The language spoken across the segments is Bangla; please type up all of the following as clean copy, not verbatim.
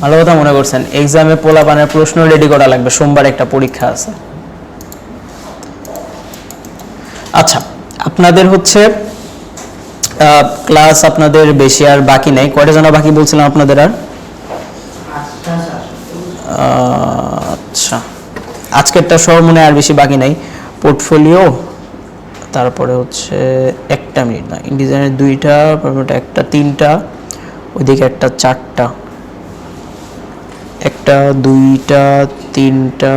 ভালো কথা মনে করছেন, এক্সামে পোলাপানের প্রশ্ন রেডি করা লাগবে, সোমবার একটা পরীক্ষা আছে। আচ্ছা, আপনাদের হচ্ছে ক্লাস আপনাদের বেশি আর বাকি নাই, কয়টা জানা বাকি বলছিলাম আপনাদের? আর আচ্ছা, আজকেরটা সব মনে আর বেশি বাকি নাই। পোর্টফোলিও, তারপরে হচ্ছে একটা মিনিট না, ইনডিজাইনের দুইটা, একটা তিনটা, ওইদিকে একটা চারটা, একটা দুইটা তিনটা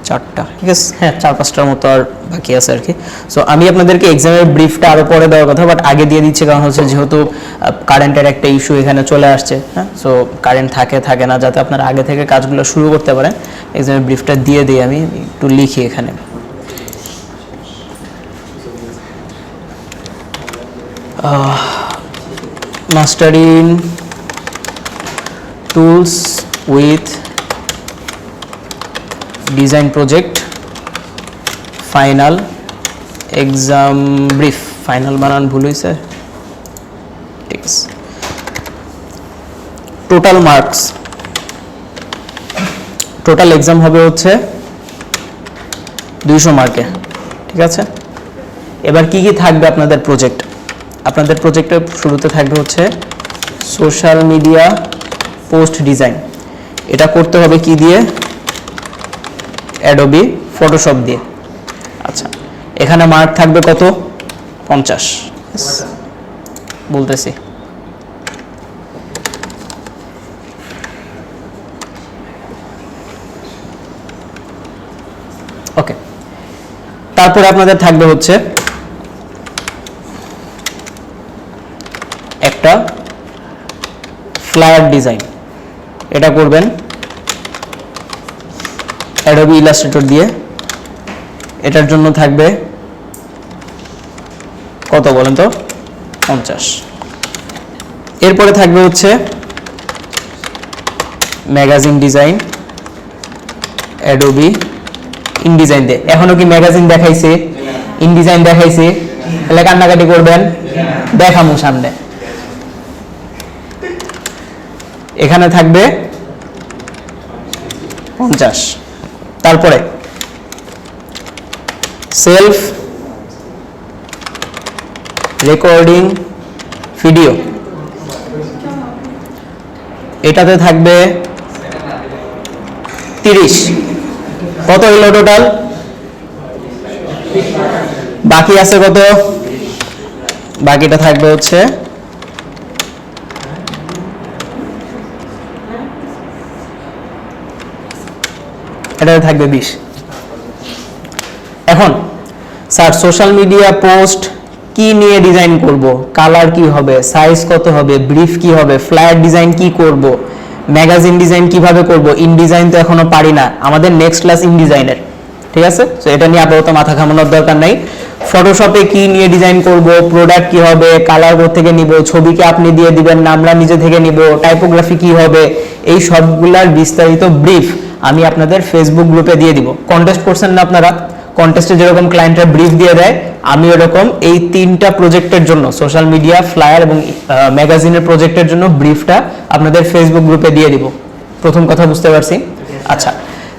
চারটা, ঠিক আছে। হ্যাঁ, 4-5টার মতো আর বাকি আছে আর কি। সো আমি আপনাদেরকে এক্সামের ব্রিফটা আরও পরে দেওয়ার কথা, বাট আগে দিয়ে দিচ্ছি, কারণ হচ্ছে যেহেতু কারেন্টের একটা ইস্যু এখানে চলে আসছে। হ্যাঁ, সো কারেন্ট থাকে না, যাতে আপনারা আগে থেকে কাজগুলো শুরু করতে পারেন। এক্সামের ব্রিফটা দিয়ে দিই, আমি একটু লিখি এখানে। Mastering tools with design project, final exam brief. Final বানান ভুল হয়েছে, ঠিক আছে। টোটাল মার্কস, টোটাল এক্সাম হবে হচ্ছে 200 মার্কে, ঠিক আছে। এবার কি কি থাকবে আপনাদের প্রজেক্ট? আপনাদের প্রজেক্টের শুরুতে থাকবে হচ্ছে সোশ্যাল মিডিয়া পোস্ট ডিজাইন। এটা করতে হবে কি দিয়ে? অ্যাডোবি ফটোশপ দিয়ে। আচ্ছা, এখানে মার্ক থাকবে কত? 50। বলতেছি, ওকে। তারপরে আপনাদের থাকবে হচ্ছে একটা ফ্লায়ার ডিজাইন। এটা করবেন অ্যাডোবি ইলাস্ট্রেটর দিয়ে। এটার জন্য থাকবে কত বলেন তো? 50। এরপরে থাকবে হচ্ছে ম্যাগাজিন ডিজাইন, অ্যাডোবি ইনডিজাইন দিয়ে। এখনো কি ম্যাগাজিন দেখাইছে? ইনডিজাইন দেখাইছে? তাহলে কান্নাকাটি করবেন? দেখামু সামনে। এখানে থাকবে 50। তারপরে সেলফ রেকর্ডিং ভিডিও, এটাতে থাকবে 30। কত হইল টোটাল? বাকি আছে কত? বাকিটা থাকবে হচ্ছে এটাতে থাকবে 20। এখন স্যার সোশ্যাল মিডিয়া পোস্ট কি নিয়ে ডিজাইন করব, কালার কি হবে, সাইজ কত হবে, ব্রিফ কি হবে, ফ্লায়ার ডিজাইন কি করব, ম্যাগাজিন ডিজাইন কিভাবে করব? ইনডিজাইন তো এখনো পারি না, আমাদের নেক্সট ক্লাস ইনডিজাইনের, ঠিক আছে। তো এটা নিয়ে আপাতত মাথা ঘামানোর দরকার নাই। ফটোশপে কি নিয়ে ডিজাইন করব, প্রোডাক্ট কি হবে, কালার কোথা থেকে নিব, ছবিকে আপনি দিয়ে দিবেন না আমরা নিজে থেকে নিব, টাইপোগ্রাফি কি হবে, এই সবগুলার বিস্তারিত ব্রিফ আমি আপনাদের ফেসবুক গ্রুপে দিয়ে দিব। কন্টেস্ট করছেন না আপনারা? কন্টেস্টে যেরকম ক্লায়েন্টরা ব্রিফ দিয়ে দেয়, আমি এরকম এই 3টা প্রজেক্টের জন্য, সোশ্যাল মিডিয়া, ফ্লায়ার এবং ম্যাগাজিনের প্রজেক্টের জন্য ব্রিফটা আপনাদের ফেসবুক গ্রুপে দিয়ে দিব। প্রথম কথা বুঝতে পারছি? আচ্ছা,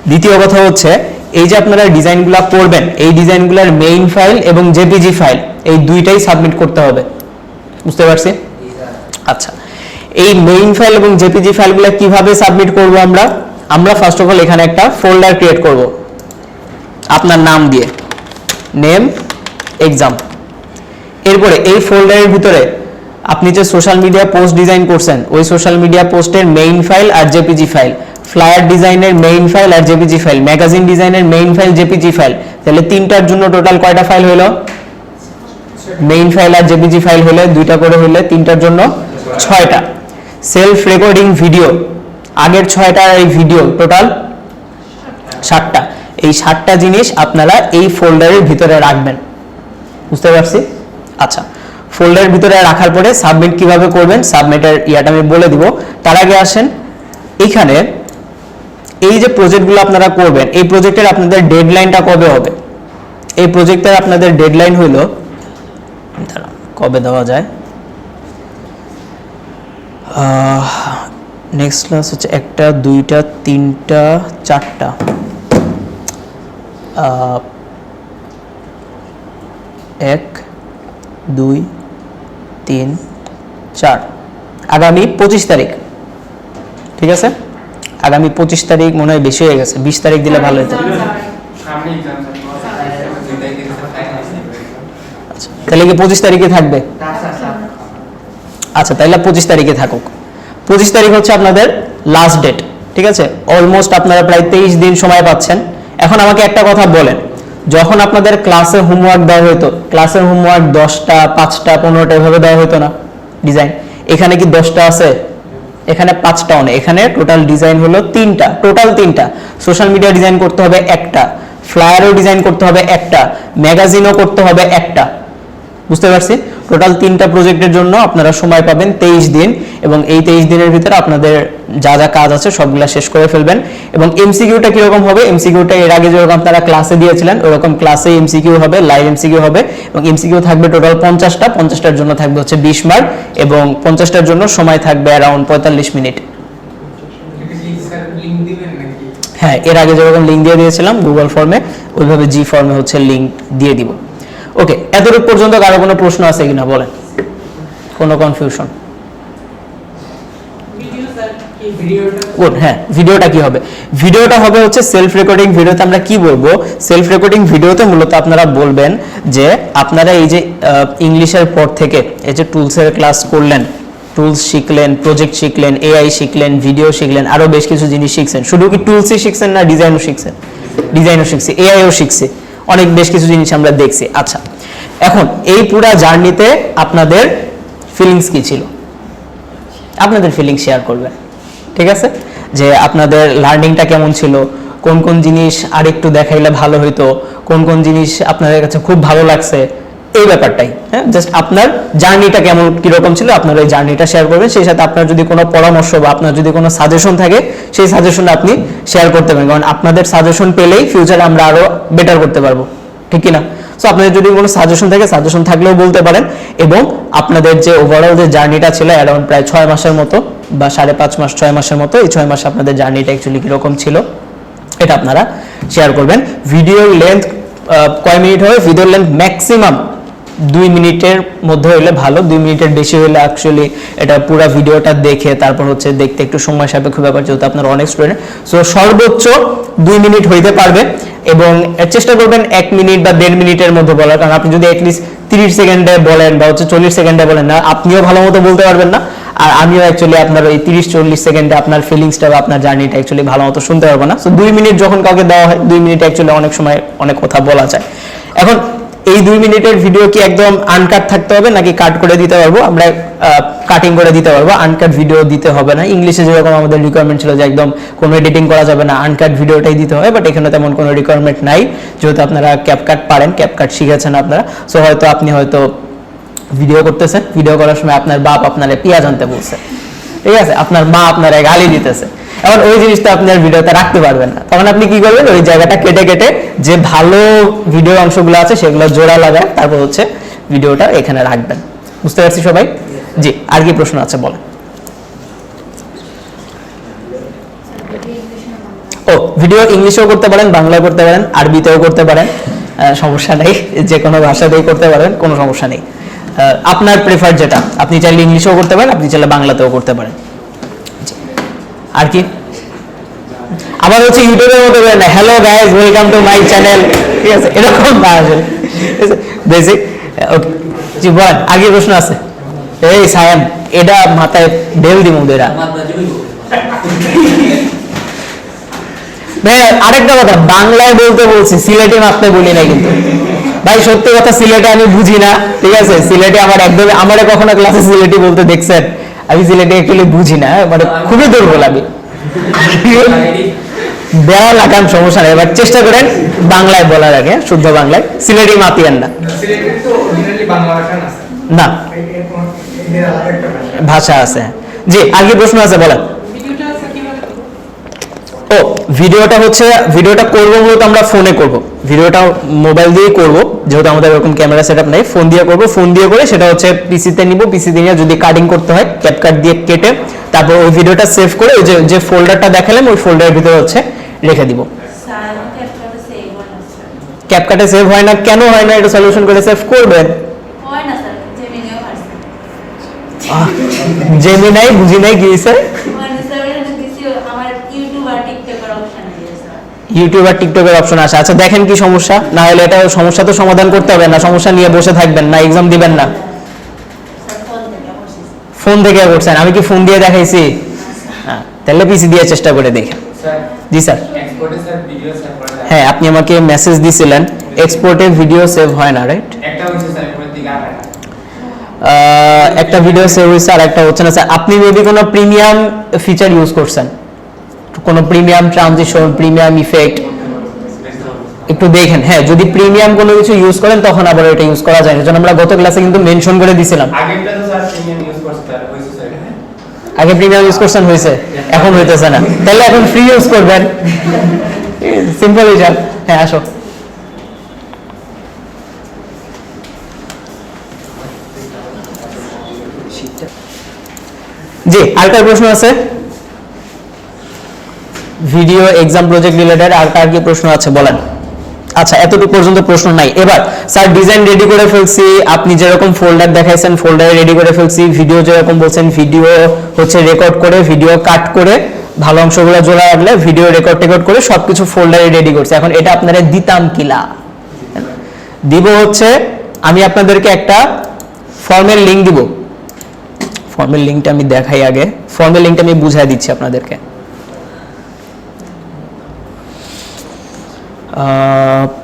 দ্বিতীয় কথা হচ্ছে এই যে আপনারা ডিজাইনগুলো করবেন, এই ডিজাইনগুলোর মেইন ফাইল এবং জেপিজি ফাইল এই দুইটাই সাবমিট করতে হবে। বুঝতে পারছি? আচ্ছা, এই মেইন ফাইল এবং জেপিজি ফাইলগুলো কিভাবে সাবমিট করব? আমরা ফার্স্ট অফ অল এখানে একটা ফোল্ডার ক্রিয়েট করব আপনার নাম দিয়ে, নেম এক্সাম। এরপরে এই ফোল্ডারের ভিতরে আপনি যে সোশ্যাল মিডিয়া পোস্ট ডিজাইন করছেন ওই সোশ্যাল মিডিয়া পোস্টের মেইন ফাইল আর জেপিজি ফাইল, ফ্লায়ার ডিজাইনের মেইন ফাইল আর জেপিজি ফাইল, ম্যাগাজিন ডিজাইনের মেইন ফাইল, জেপিজি ফাইল, তাহলে 3টার জন্য টোটাল কয়টা ফাইল হলো? মেইন ফাইল আর জেপিজি ফাইল হলে 2টা করে হলে 3টার জন্য 6টা। সেলফ রেকর্ডিং ভিডিও, আগের 6টা এই ভিডিও টোটাল 7টা। এই 7টা জিনিস আপনারা এই ফোল্ডারের ভিতরে রাখবেন। বুঝতে পারছি? আচ্ছা, ফোল্ডারের ভিতরে রাখার পরে সাবমিট কিভাবে করবেন সাবমিটের ইয়াটা আমি বলে দিব। তার আগে আসেন এইখানে এই যে প্রজেক্টগুলো আপনারা করবেন, এই প্রজেক্টের আপনাদের ডেডলাইনটা কবে হবে? এই প্রজেক্টের আপনাদের ডেডলাইন হলো, কবে দেওয়া যায়, নেক্সট ক্লাস হচ্ছে 1টা 2টা 3টা 4টা 1 2 3 4 আগামী 25 তারিখ। ঠিক আছে, আগামী 25 তারিখ মনে হয় বেশি হয়ে গেছে, 20 তারিখ দিলে ভালো হতো। আচ্ছা তাহলে কি 25 তারিখে থাকবে? আচ্ছা তাহলে 25 তারিখে থাকুক। 25 তারিখ হচ্ছে আপনাদের লাস্ট ডেট। ঠিক আছে, অলমোস্ট আপনারা প্রায় 23 দিন সময় পাচ্ছেন। এখন আমাকে একটা কথা বলেন, যখন আপনাদের ক্লাসে হোমওয়ার্ক দেওয়া হতো, ক্লাসের হোমওয়ার্ক 10টা 5টা 15টা এভাবে দেওয়া হতো না ডিজাইন? এখানে কি 10টা আছে? এখানে 5টাও নেই, এখানে টোটাল ডিজাইন হলো 3টা, টোটাল 3টা। সোশ্যাল মিডিয়া ডিজাইন করতে হবে একটা, ফ্লায়ারও ডিজাইন করতে হবে একটা, ম্যাগাজিনও করতে হবে একটা। বুঝতে পারছি? টোটাল 3টা প্রজেক্টের জন্য আপনারা সময় পাবেন 23 দিন, এবং এই 23 দিনের ভিতরে আপনাদের যা যা কাজ আছে সবগুলা শেষ করে ফেলবেন। এবং এমসিকিউটা কিরকম হবে? এমসিকিউটা এর আগে যেরকম আপনারা ক্লাসে দিয়েছিলেন ওরকম ক্লাসে এমসিকিউ হবে, লাইভ এমসিকিউ হবে, এবং এমসিকিউ থাকবে টোটাল 50টা, 50টার জন্য থাকবে হচ্ছে 20 মার্ক, এবং 50টার জন্য সময় থাকবে অ্যারাউন্ড 45 মিনিট। হ্যাঁ, এর আগে যেরকম লিঙ্ক দিয়ে দিয়েছিলাম গুগল ফর্মে, ওইভাবে জি ফর্মে হচ্ছে লিঙ্ক দিয়ে দিব। ওকে, এতটুকু পর্যন্ত কারো কোনো প্রশ্ন আছে কিনা বলেন? কোনো কনফিউশন? গুড। হ্যাঁ, ভিডিওটা কি হবে? ভিডিওটা হবে হচ্ছে সেলফ রেকর্ডিং। ভিডিওতে আমরা কি বলবো? সেলফ রেকর্ডিং ভিডিওতে মূলত আপনারা বলবেন যে আপনারা এই যে ইংলিশের পর থেকে এই যে টুলসের ক্লাস করলেন, টুলস শিখলেন, প্রজেক্ট শিখলেন, এআই শিখলেন, ভিডিও শিখলেন, আরো বেশ কিছু জিনিস শিখছেন। শুধু কি টুলসই শিখছেন না, ডিজাইনও শিখছেন? ডিজাইনও শিখছি, এআইও শিখছি, অনেক বেশ কিছু জিনিস আমরা দেখছি। আচ্ছা, এখন এই পুরা জার্নিতে আপনাদের ফিলিংস কি ছিল? আপনাদের ফিলিংস শেয়ার করবেন। ঠিক আছে, যে আপনাদের লার্নিংটা কেমন ছিল, কোন কোন জিনিস আরেকটু দেখাইলে ভালো হইতো, কোন কোন জিনিস আপনাদের কাছে খুব ভালো লাগছে, এই ব্যাপারটাই। হ্যাঁ, জাস্ট আপনার জার্নিটা কেমন কিরকম ছিল আপনারা এই জার্নিটা শেয়ার করবেন। সেই সাথে আপনার যদি কোনো পরামর্শ বা আপনার যদি কোনো সাজেশন থাকে সেই সাজেশন আপনি শেয়ার করতে পারেন, কারণ আপনাদের সাজেশন পেলেই ফিউচারে আমরা আরো বেটার করতে পারবো। ঠিক কিনা? সো আপনাদের যদি কোনো সাজেশন থাকে, সাজেশন থাকলেও বলতে পারেন। এবং আপনাদের যে ওভারঅল যে জার্নিটা ছিল অ্যারাউন্ড প্রায় 6 মাসের মতো বা 5.5 মাস 6 মাসের মতো, এই 6 মাসে আপনাদের জার্নিটা অ্যাকচুয়ালি কিরকম ছিল এটা আপনারা শেয়ার করবেন। ভিডিওর লেন্থ কয় মিনিট হবে? ভিডিওর লেন্থ ম্যাক্সিমাম 2 মিনিটের মধ্যে হলে ভালো, 2 মিনিটের বেশি হলে অ্যাকচুয়ালি এটা পুরো ভিডিওটা দেখে তারপর হচ্ছে দেখতে একটু সময় সাপেক্ষ ব্যাপার, যেহেতু আপনার অনেক স্টুডেন্ট। সো সর্বোচ্চ 2 মিনিট হইতে পারবে, এবং চেষ্টা করবেন 1 মিনিট বা 1.5 মিনিটের মধ্যে বলার, কারণ আপনি যদি অ্যাটলিস্ট 30 সেকেন্ডে বলেন বা হচ্ছে 40 সেকেন্ডে বলেন না, আপনিও ভালো মতো বলতে পারবেন না, আর আমিও অ্যাকচুয়ালি আপনার ওই 30-40 সেকেন্ডে আপনার ফিলিংসটা বা আপনার জার্নিটা অ্যাকচুয়ালি ভালো মতো শুনতে পারবো না। সো 2 মিনিট যখন কাউকে দেওয়া হয়, 2 মিনিট অ্যাকচুয়ালি অনেক সময় অনেক কথা বলা যায়। এখন এই 2 মিনিটের ভিডিও কি একদম আনকাট থাকতে হবে নাকি কাট করে দিতে পারবো? আমরা কাটিং করে দিতে পারবো, আনকাট ভিডিও দিতে হবে না। ইংলিশে যেরকম আমাদের রিকোয়ারমেন্ট ছিল যে একদম কোনো এডিটিং করা যাবে না, আনকাট ভিডিওটাই দিতে হবে, বাট এখানে তেমন কোনো রিকোয়ারমেন্ট নাই, যেহেতু আপনারা ক্যাপকাট পারেন, ক্যাপকাট শিখেছেন আপনারা। সো হয়তো আপনি হয়তো ভিডিও করতেছেন, ভিডিও করার সময় আপনার বাপ আপনারে পেঁয়াজ আনতে বলছে, ঠিক আছে, আপনার মা আপনারে গালি দিতেছে, এখন ওই জিনিসটা আপনি আর ভিডিওতে রাখতে পারবেন না। তখন আপনি কি করবেন? ওই জায়গাটা কেটে কেটে যে ভালো ভিডিও অংশগুলো আছে সেগুলো জোড়া লাগায় তারপর হচ্ছে ভিডিওটা এখানে রাখবেন। বুঝতে পারছি সবাই? জি, আর কি প্রশ্ন আছে বলেন? ও, ভিডিও ইংলিশেও করতে পারেন, বাংলায় করতে পারেন, আরবিতেও করতে পারেন, সমস্যা নেই, যে কোনো ভাষাতেই করতে পারেন, কোনো সমস্যা নেই। আপনার প্রেফার যেটা, আপনি চাইলে ইংলিশেও করতে পারেন, আপনি চাইলে বাংলাতেও করতে পারেন। আর কি? আবার হচ্ছে ইউটিউবের মতো করে না, hello guys welcome to my channel, ঠিক আছে, এরকম না আসলে, বেসিক। ওকে, জি বলেন, আগে প্রশ্ন আছে? এই সায়াম, এটা মাথায় ঢেল দিম ওদেরা। ভাই আরেকটা কথা, বাংলায় বলতে বলছি, সিলেটে মাপতে বলি না কিন্তু ভাই, সত্যি কথা, সিলেটে আমি বুঝি না, ঠিক আছে, সিলেটে আমার একদমই, আমারে কখনো ক্লাসে সিলেটি বলতে দেখছেন? আমি সিলেটে অ্যাকচুয়ালি বুঝি না, মানে খুবই দুর্বল আমি। বেড়া লাগান, সমস্যা নেই, এবার চেষ্টা করেন বাংলায় বলার আগে, শুদ্ধ বাংলায়, সিলেটি মাতিয়ান না। না, ভাষা আছে। জি, আর কি প্রশ্ন আছে বলেন? ও ভিডিওটা করবো মূলত আমরা ফোনে করব, ভিডিওটা মোবাইল দিয়ে করব, যেহেতু আমাদের এরকম ক্যামেরা সেটআপ নাই, ফোন দিয়ে করব, ফোন দিয়ে করে সেটা হচ্ছে পিসিতে নিব, পিসিতে নিয়ে যদি কাটিং করতে হয় ক্যাপকাট দিয়ে কেটে তারপর ওই ভিডিওটা সেভ করে ওই যে ফোল্ডারটা দেখালাম ওই ফোল্ডারের ভিতরে হচ্ছে রেখে দিব। ক্যাপকাটে সেভ হয় না, কেন হয় না এটা সলিউশন করে সেভ করবেন। জেমিনাই বুঝি নাই কি স্যার, ইউটিউব আর টিকটকের অপশন আসে। আচ্ছা দেখেন কি সমস্যা, না হলে এটা সমস্যা তো সমাধান করতে হবে না, সমস্যা নিয়ে বসে থাকবেন না, এক্সাম দিবেন না। ফোন থেকে করছেন, আমি কি ফোন দিয়ে দেখাইছি? হ্যাঁ, তাহলে পিসি দিয়ে চেষ্টা করে দেখেন। জি স্যার। হ্যাঁ, আপনি আমাকে মেসেজ দিছিলেন এক্সপোর্টে ভিডিও সেভ হয় না, রাইট? একটা ভিডিও সেভ হয়েছে আর একটা হচ্ছে না স্যার। আপনি মেবি কোনো প্রিমিয়াম ফিচার ইউজ করছেন, কোনো প্রিমিয়াম ট্রানজিশন, প্রিমিয়াম ইফেক্ট একটু দেখেন। হ্যাঁ, যদি প্রিমিয়াম কোনো কিছু ইউজ করেন তখন আবার এটা ইউজ করা যায় না, যেন আমরা গত ক্লাসে কিন্তু মেনশন করে দিছিলাম। আগে প্রিমিয়াম ইউজ করছেন, হয়েছে, এখন হইতেছে না, তাহলে এখন ফ্রি ইউজ করবেন, সিম্পল হিসাব। হ্যাঁ আসো। জি, আরেকটা প্রশ্ন আছে ভিডিও এক্সাম প্রজেক্ট রিলেটেড, আর কার কি প্রশ্ন আছে বলেন। আচ্ছা, এতটুকু পর্যন্ত প্রশ্ন নাই। এবার স্যার ডিজাইন রেডি করে ফেলছি, আপনি যেরকম ফোল্ডার দেখাইছেন ফোল্ডারে রেডি করে ফেলছি, ভিডিও যেরকম বলছেন ভিডিও হচ্ছে রেকর্ড করে, ভিডিও কাট করে ভালো অংশগুলো জোড়া রাখলে ভিডিও রেকর্ড করে সবকিছু ফোল্ডারে রেডি করছি। এখন এটা আপনারা দিতাম কিলা দিব হচ্ছে, আমি আপনাদেরকে একটা ফর্মের লিঙ্ক দিব। ফর্মের লিঙ্কটা আমি দেখাই, আগে ফর্মের লিঙ্কটা আমি বুঝাই দিচ্ছি আপনাদেরকে।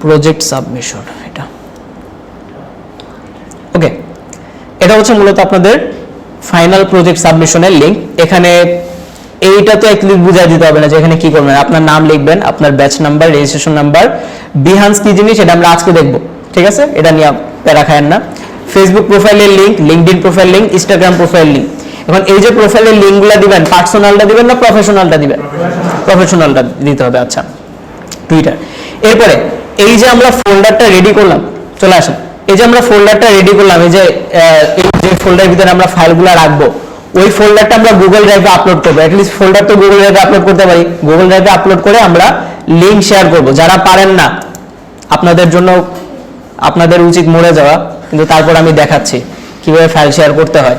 প্রজেক্ট সাবমিশন, এটা ওকে, এটা হচ্ছে মূলত আপনাদের ফাইনাল প্রজেক্ট সাবমিশনের লিঙ্ক। এখানে এইটা তো এক ক্লিক বুঝাই দিতে হবে না যে এখানে কি করবেন, আপনার নাম লিখবেন, আপনার batch number, registration number, Behance কি জিনিস এটা আমরা আজকে দেখব, ঠিক আছে, এটা নিয়ে প্যারা খায়েন না। ফেসবুক প্রোফাইলের link, LinkedIn profile link, Instagram profile link. এখন এই যে প্রোফাইলের লিঙ্কগুলো দিবেন, পার্সোনালটা দিবেন না প্রফেশনালটা দিবেন? প্রফেশনালটা দিতে হবে। আচ্ছা, টুইটার। এরপরে এই যে আমরা ফোল্ডারটা রেডি করলাম, চলে আসেন, এই যে আমরা ফোল্ডারটা রেডি করলাম, এই যে ফোল্ডারের ভিতরে আমরা ফাইলগুলো রাখবো, ওই ফোল্ডারটা আমরা গুগল ড্রাইভে আপলোড করবো। অ্যাটলিস্ট ফোল্ডার তো গুগল ড্রাইভে আপলোড করতে পারি, গুগল ড্রাইভে আপলোড করে আমরা লিঙ্ক শেয়ার করব। যারা পারেন না, আপনাদের জন্য আপনাদের উচিত মরে যাওয়া, কিন্তু তারপর আমি দেখাচ্ছি কিভাবে ফাইল শেয়ার করতে হয়।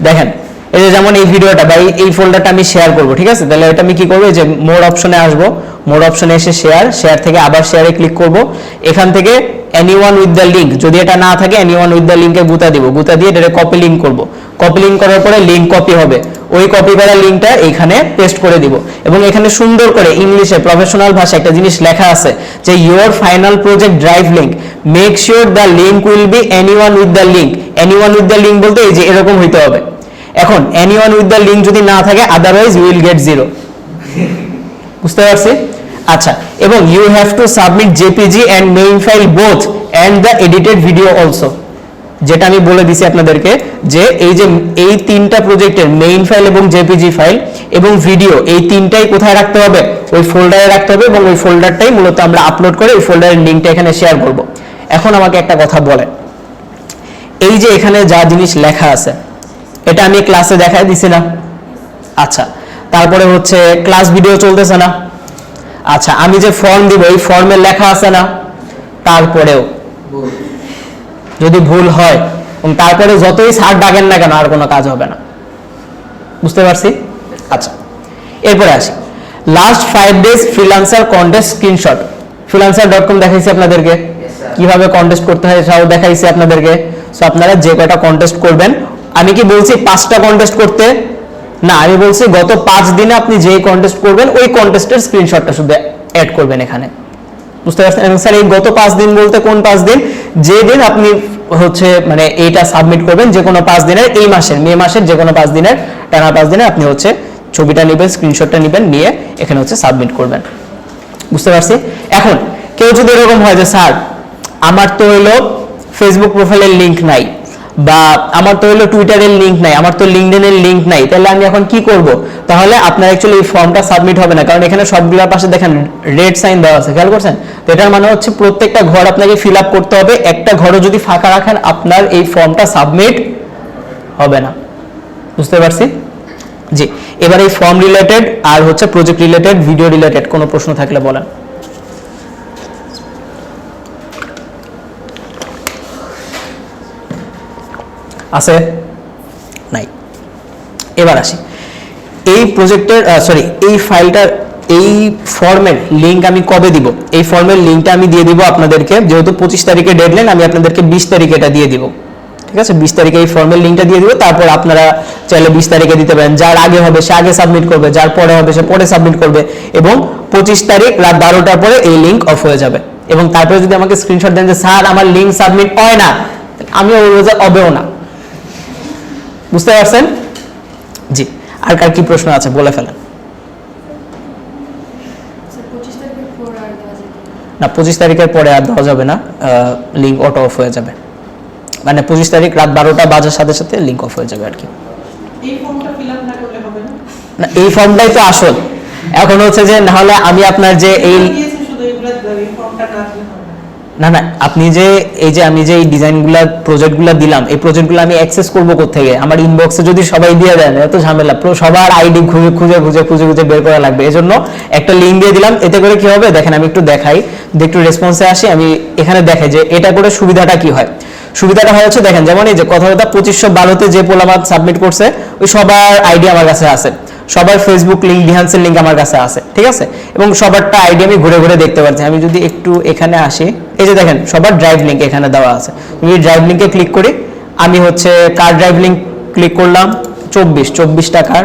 দেখেন, এই যে যেমন এই ভিডিওটা বা এই ফোল্ডারটা আমি শেয়ার করব, ঠিক আছে, তাহলে এটা আমি কি করবো, যে মোর অপশনে আসবো, মোর অপশনে এসে শেয়ার থেকে আবার শেয়ারে ক্লিক করব। এখান থেকে এনিওয়ান উইথ দ্য লিঙ্ক, যদি এটা না থাকে এনিওয়ান উইথ দ্য লিঙ্কে গুতা দিব, গুতা দিয়ে এটা কপি লিঙ্ক করব। কপি লিঙ্ক করার পরে লিঙ্ক কপি হবে, ওই কপি করা লিঙ্কটা এখানে পেস্ট করে দিব। এবং এখানে সুন্দর করে ইংলিশে প্রফেশনাল ভাষায় একটা জিনিস লেখা আছে যে your final project drive link, make sure the link will be anyone with the link. Anyone with the link বলতে এই যে এরকম হইতে হবে। এখন এনিওয়ান উইথ দ্য লিঙ্ক যদি না থাকে, আদারওয়াইজ ইউ উইল গেট 0। বুঝতে পারছি? আচ্ছা, এবং you have to submit JPG and main file both and the edited video also. যেটা আমি বলে দিছি আপনাদেরকে যে এই তিনটা প্রজেক্টের মেইন ফাইল এবং জেপিজি ফাইল এবং ভিডিও, এই তিনটাই কোথায় রাখতে হবে? ওই ফোল্ডারে রাখতে হবে, এবং ওই ফোল্ডারটাই মূলত আমরা আপলোড করে ওই ফোল্ডারের লিঙ্কটা এখানে শেয়ার করব। এখন আমাকে একটা কথা বলেন, এই যে এখানে যা জিনিস লেখা আছে এটা আমি ক্লাসে দেখাই দিছি না? আচ্ছা, তারপরে হচ্ছে ক্লাস ভিডিও চলতেছে না? আচ্ছা, আমি যে ফর্ম দিব এই ফর্মে লেখা আছে না? তারপরেও যদি ভুল হয় এবং তারপরে যতই স্যার ডাকেন না কেন আর কোনো কাজ হবে না। বুঝতে পারছি? আচ্ছা, এরপরে আসি, last 5 days freelancer contest screenshot. freelancer.com দেখাইছি আপনাদেরকে, কিভাবে কন্টেস্ট করতে হয় সেটাও দেখাইছি আপনাদেরকে। সো আপনারা যে কয়টা কন্টেস্ট করবেন, আমি কি বলছি 5টা কন্টেস্ট করতে? না, আমি বলছি গত 5 দিনে আপনি যে কন্টেস্ট করবেন ওই কন্টেস্টের স্ক্রিনশটটা শুধু অ্যাড করবেন এখানে। বুঝতে পারছেন? এবং স্যার এই গত 5 দিন বলতে কোন 5 দিন? যে দিন আপনি হচ্ছে মানে এইটা সাবমিট করবেন, যে কোনো 5 দিনের, এই মাসের মে মাসের যে কোনো 5 দিনের, টানা 5 দিনে আপনি হচ্ছে ছবিটা নেবেন, স্ক্রিনশটটা নেবেন, নিয়ে এখানে হচ্ছে সাবমিট করবেন। বুঝতে পারছি? এখন কেউ যদি এরকম হয় যে স্যার আমার তো হলো ফেসবুক প্রোফাইলের লিঙ্ক নাই, বা আমার তো হলো টুইটারের লিংক নাই, আমার তো লিঙ্কডইনের লিংক নাই, তাহলে আমি এখন কি করব? তাহলে আপনার অ্যাকচুয়ালি এই ফর্মটা সাবমিট হবে না, কারণ এখানে সবগুলোর পাশে দেখেন রেড সাইন দেওয়া আছে, খেয়াল করছেন? তো এটার মানে হচ্ছে প্রত্যেকটা ঘর আপনাকে ফিল আপ করতে হবে, একটা ঘরও যদি ফাঁকা রাখেন আপনার এই ফর্মটা সাবমিট হবে না। বুঝতে পারছি? জি, এবার এই ফর্ম রিলেটেড আর হচ্ছে প্রজেক্ট রিলেটেড, ভিডিও রিলেটেড কোনো প্রশ্ন থাকলে বলেন। আছে? নাই। এবার আসি এই প্রজেক্টের এই ফাইলটার এই ফর্মের লিংক আমি কবে দিব? এই ফর্মের লিংকটা আমি দিয়ে দিব আপনাদেরকে, যেহেতু 25 তারিখে ডেডলাইন, আমি আপনাদেরকে 20 তারিখে এটা দিয়ে দিব। ঠিক আছে, 20 তারিখে এই ফর্মের লিংকটা দিয়ে দিব, তারপর আপনারা চাইলে 20 তারিখে দিতে পারেন। যার আগে হবে সে আগে সাবমিট করবে, যার পরে হবে সে পরে সাবমিট করবে, এবং 25 তারিখ রাত 12টার পরে এই লিংক অফ হয়ে যাবে। এবং তারপরে যদি আমাকে স্ক্রিনশট দেন যে স্যার আমার লিংক সাবমিট হয় না, আমিও বলবো যে হবেও না। বুঝতে পারছেন? জি, আর কার কি প্রশ্ন আছে বলে ফেলেন। না, 25 তারিখের পরে আর দেওয়া যাবে না, লিংক অটো অফ হয়ে যাবে, মানে 25 তারিখ রাত 12টা বাজার সাথে সাথে লিংক অফ হয়ে যাবে আর কি। এই ফর্মটা ফিল আপ না করলে হবে না? না, এই ফর্মটাই তো আসল। এখন হচ্ছে যে না হলে আমি আপনার যে এই শুধু এগুলা এই ফর্মটা না দিলে হবে না না, আপনি যে এই যে আমি যে এই ডিজাইনগুলো প্রজেক্টগুলো দিলাম, এই প্রজেক্টগুলো আমি অ্যাক্সেস করব কোত্থেকে? আমার ইনবক্সে যদি সবাই দিয়ে দেন এত ঝামেলা, সবার আইডি খুঁজে খুঁজে খুঁজে খুঁজে খুঁজে বের করা লাগবে। এজন্য একটা লিংক দিয়ে দিলাম, এতে করে কি হবে দেখেন, আমি একটু দেখাই, যদি একটু রেসপন্সে আসি, আমি এখানে দেখাই যে এটা করে সুবিধাটা কি হয়। সুবিধাটা হয় হচ্ছে দেখেন, যেমন এই যে কথা 2512তে যে পোলামাত সাবমিট করছে ওই সবার আইডি আমার কাছে আছে, সবার ফেসবুক লিংক, বিহান্সের লিংক আমার কাছে আছে, ঠিক আছে, এবং সবারটা আইডি আমি ঘুরে ঘুরে দেখতে পাচ্ছি। আমি যদি একটু এখানে আসি, এই যে দেখেন সবার ড্রাইভ লিংক এখানে দেওয়া আছে, আমি ড্রাইভ লিংকে ক্লিক করি, আমি হচ্ছে কার ড্রাইভ লিংক ক্লিক করলাম, 24 টাকার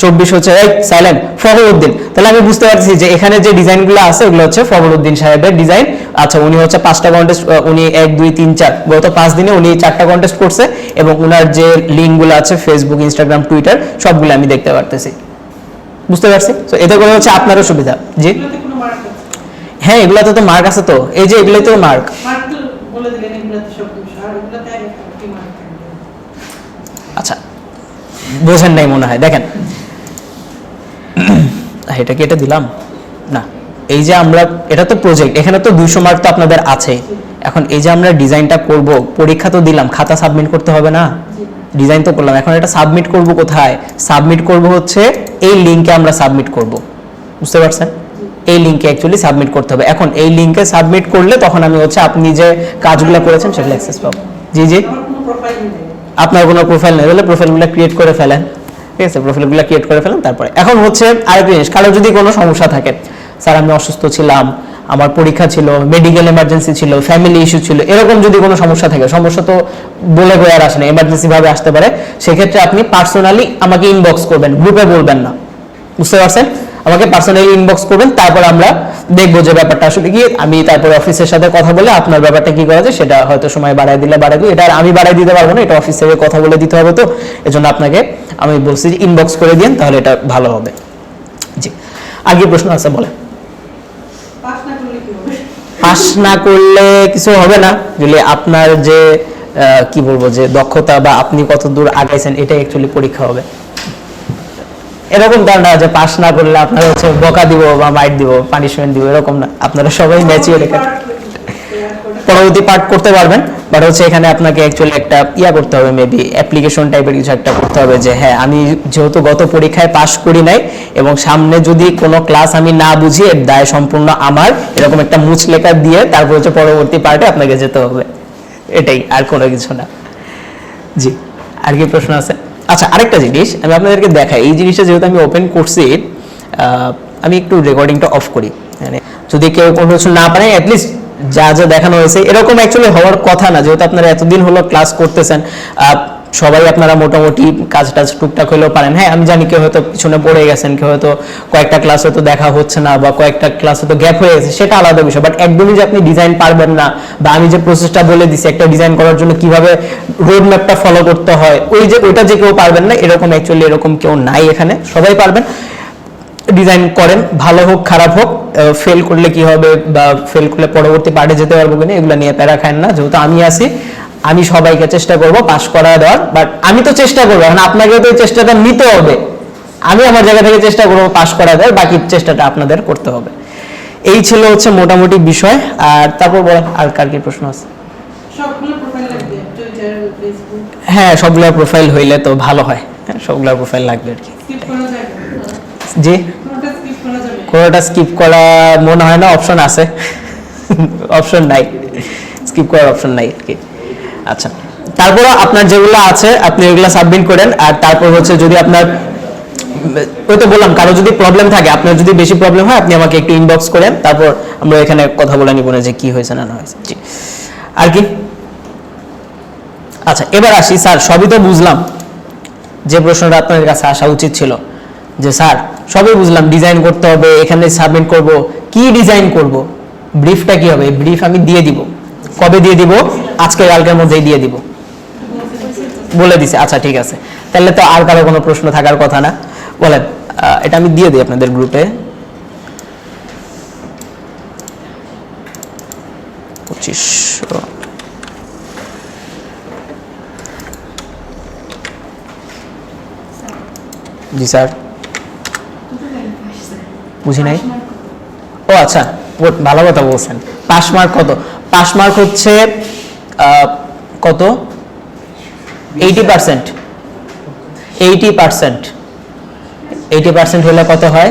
24 হচ্ছে এই সাইলেন্ট ফখরুদ্দিন। তাহলে আমি বুঝতে পারছি যে এখানে যে ডিজাইনগুলো আছে ওগুলো হচ্ছে ফখরুদ্দিন সাহেবের ডিজাইন। আচ্ছা, উনি হচ্ছে 5টা কন্টেস্ট, উনি 1 2 3 4 গত 5 দিনে উনি 4টা কন্টেস্ট করছে, এবং উনার যে লিংকগুলো আছে ফেসবুক, ইনস্টাগ্রাম, টুইটার সবগুলো আমি দেখতে পারতেছি। বুঝতে পারছি? তো এতে করে হচ্ছে আপনারও সুবিধা। জি এগুলাতে কোনো মার্ক আছে? হ্যাঁ, এগুলাতে তো মার্ক আছে, তো এই যে এগুলোই তো মার্ক। মার্ক তো বলে দিলেন এগুলাতে সব 200, আর এগুলাতে একটি মার্ক থাকবে। আচ্ছা, বোঝেন নাই মনে হয়, দেখেন এটা কি এটা দিলাম না, এই যে আমরা এটা তো প্রজেক্ট, এখানে তো 200 মার্ক তো আপনাদের আছে। এখন এই যে আমরা ডিজাইনটা করব, পরীক্ষা তো দিলাম, খাতা সাবমিট করতে হবে না? ডিজাইন তো করলাম, এখন এটা সাবমিট করব কোথায়? সাবমিট করব হচ্ছে এই লিংকে আমরা সাবমিট করব। বুঝতে পারছেন? এই লিংকে অ্যাকচুয়ালি সাবমিট করতে হবে। এখন এই লিংকে সাবমিট করলে তখন আমি হচ্ছে আপনি যে কাজগুলো করেছেন সেগুলো অ্যাক্সেস পাবো। জি জি, আমার কোনো প্রোফাইল নেই। আপনার কোনো প্রোফাইল নেই, তাহলে প্রোফাইলগুলো ক্রিয়েট করে ফেলেন। ঠিক আছে, প্রোফাইলগুলো ক্রিয়েট করে ফেলেন। তারপরে এখন হচ্ছে আরেকটা জিনিস, কারো যদি কোনো সমস্যা থাকে, স্যার আমি অসুস্থ ছিলাম, আমার পরীক্ষা ছিল, মেডিকেল এমার্জেন্সি ছিল, ফ্যামিলি ইস্যু ছিল, এরকম যদি কোনো সমস্যা থাকে, সমস্যা তো বলে বয়ে আর আসে না, এমার্জেন্সি ভাবে আসতে পারে, সেক্ষেত্রে আপনি পার্সোনালি আমাকে ইনবক্স করবেন, গ্রুপে বলবেন না। বুঝতে পারছেন? আমাকে পার্সোনালি ইনবক্স করবেন, তারপর আমরা দেখবো যে ব্যাপারটা আসলে কি। আমি তারপর অফিসের সাথে কথা বলে আপনার ব্যাপারটা কি করা যায় সেটা হয়তো সময় বাড়ায় দিলে বাড়াই দিই, এটা আমি বাড়াই দিতে পারবো না, এটা অফিস থেকে কথা বলে দিতে হবে, তো এজন্য আপনাকে আমি বলছি যে ইনবক্স করে দিন, তাহলে এটা ভালো হবে। জি, আগে প্রশ্ন আছে বলে। পাস না করলে কি হবে? পাস না করলে কিছু হবে না, যদি আপনার যে কি বলবো যে দক্ষতা বা আপনি কত দূর আগাইছেন এটাই অ্যাকচুয়ালি পরীক্ষা হবে। এরকম তার না যে পাস না করলে আপনারা হচ্ছে বকা দিব বা মাইট দিব, পানিশমেন্ট দিব, এরকম না। আপনারা সবাই ম্যাচিওর, পরবর্তী পার্ট করতে পারবেন, বাট হচ্ছে এখানে আপনাকে অ্যাকচুয়ালি একটা করতে হবে, মেবি অ্যাপ্লিকেশন টাইপের কিছু একটা করতে হবে, যে হ্যাঁ আমি যেহেতু গত পরীক্ষায় পাস করি নাই এবং সামনে যদি কোনো ক্লাস আমি না বুঝি এর দায় সম্পূর্ণ আমার, এরকম একটা মুছ লেখা দিয়ে তারপর হচ্ছে পরবর্তী পার্টে আপনাকে যেতে হবে, এটাই, আর কোনো কিছু না। জি, আর কি প্রশ্ন আছে? আচ্ছা, আরেকটা জিনিস আমি আপনাদেরকে দেখাই, এই জিনিসটা যেহেতু আমি ওপেন করছি, আমি একটু রেকর্ডিংটা অফ করি, মানে যদি কেউ কোনো কিছু না পারে অ্যাটলিস্ট যা যা দেখানো হয়েছে এরকম অ্যাকচুয়ালি হওয়ার কথা না, যেহেতু আপনারা এতদিন হলো ক্লাস করতেছেন, সবাই আপনারা মোটামুটি কাজ টাজ টুকটাক হলেও পারেন। হ্যাঁ, আমি জানি কেউ হয়তো পিছনে পড়ে গেছেন, কেউ হয়তো কয়েকটা ক্লাস হয়তো দেখা হচ্ছে না, বা কয়েকটা ক্লাস হয়তো গ্যাপ হয়ে গেছে, সেটা আলাদা বিষয়, বাট একদমই যে আপনি ডিজাইন পারবেন না, বা আমি যে প্রসেসটা বলে দিছি একটা ডিজাইন করার জন্য কিভাবে রোড ম্যাপটা ফলো করতে হয়, ওইটা যে কেউ পারবেন না এরকম অ্যাকচুয়ালি এরকম কেউ নাই এখানে, সবাই পারবেন। ডিজাইন করেন, ভালো হোক খারাপ হোক, ফেল করলে কি হবে বা ফেল করলে পরবর্তী পার্টে যেতে পারবো কিনা এগুলো নিয়ে প্যারা খান না, যেহেতু আমি আছি আমি সবাইকে চেষ্টা করব পাস করা দেওয়ার, বাট আমি তো চেষ্টা করবো, এখন আপনাকে তো এই চেষ্টাটা নিতে হবে। আমি আমার জায়গা থেকে চেষ্টা করবো পাস করা দেওয়ার, বাকি চেষ্টাটা আপনাদের করতে হবে। এই ছিল হচ্ছে মোটামুটি বিষয়। আর তারপর বলেন আর কার কি প্রশ্ন আছে? সবগুলো প্রোফাইল লাগবে, টুইটার, ফেসবুক। হ্যাঁ, সবগুলো প্রোফাইল হইলে তো ভালো হয়। হ্যাঁ, সবগুলো প্রোফাইল লাগবে আর কি। স্কিপ করা যাবে? জি, কোনটা স্কিপ করা যাবে? কোনোটা স্কিপ করা মনে হয় না, অপশন আছে। অপশন নাই, স্কিপ করার অপশন নাই আর কি। আচ্ছা, তারপর আপনার যেগুলো আছে আপনি ওইগুলো সাবমিট করেন। আর তারপর হচ্ছে যদি আপনার, ওই তো বললাম, কারো যদি প্রবলেম থাকে, আপনার যদি বেশি প্রবলেম হয় আপনি আমাকে একটু ইনবক্স করেন, তারপর আমরা এখানে কথা বলে নিব না যে কি হয়েছে না হয়েছে। জি, আর কি? আচ্ছা, এবার আসি স্যার, সবই তো বুঝলাম, যে প্রশ্নটা আপনার কাছে আসা উচিত ছিল যে স্যার সবই বুঝলাম, ডিজাইন করতে হবে, এখানে সাবমিট করব, কি ডিজাইন করব, ব্রিফটা কি হবে? ব্রিফ আমি দিয়ে দিব। কবে দিয়ে দিব? আজকে কালকের মধ্যেই দিয়ে দিব, বলে দিছে। আচ্ছা ঠিক আছে, তাহলে তো আর কারো কোনো প্রশ্ন থাকার কথা না। বলেন, এটা আমি দিয়ে দিই আপনাদের গ্রুপে। 2500। জি স্যার, বুঝি নাই। ও আচ্ছা, ভালো কথা বলছেন। পাস মার্ক কত? পাস মার্ক হচ্ছে কত? 80%। 80% 80% হলে কত হয়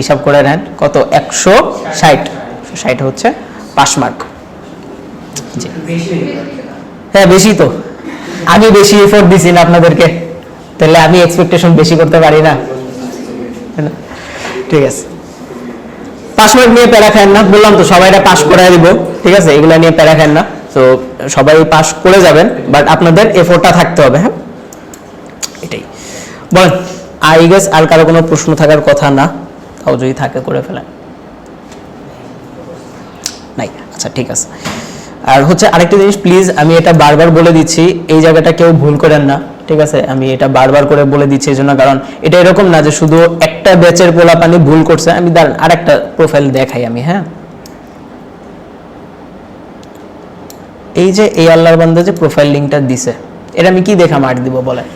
হিসাব করে নেন, কত? 160। 160 হচ্ছে পাস মার্ক। জি, হ্যাঁ বেশি তো, আমি বেশি এফোর্ট দিছি না আপনাদেরকে, তাহলে আমি এক্সপেকটেশন বেশি করতে পারি না। ঠিক আছে, পাস মার্ক নিয়ে প্যারা খান না, বললাম তো সবাইটা পাস করাই দিব, ঠিক আছে, এগুলা নিয়ে প্যারা খান না। তো সবাই পাস করে যাবেন, বাট আপনাদের এফোর্টটা থাকতে হবে। হ্যাঁ, এটাই বলেন। আই গেস আর কারো কোনো প্রশ্ন থাকার কথা না, তাও যদি থাকে করে ফেলেন। নাই? আচ্ছা ঠিক আছে। আর হচ্ছে আরেকটা জিনিস প্লিজ, আমি এটা বারবার বলে দিচ্ছি, এই জায়গাটা কেউ ভুল করেন না, ঠিক আছে? আমি এটা বারবার করে বলে দিচ্ছি এই জন্য, কারণ এটা এরকম না যে শুধু একটা ব্যাচের পোলাপানি ভুল করছে। আমি দাঁড়ান আরেকটা প্রোফাইল দেখাই আমি। হ্যাঁ, এই যে এই আল্লাহর বান্দা যে প্রোফাইল লিংকটা দিছে, এটা আমি কি দেখা মার্ক দিব বলেন?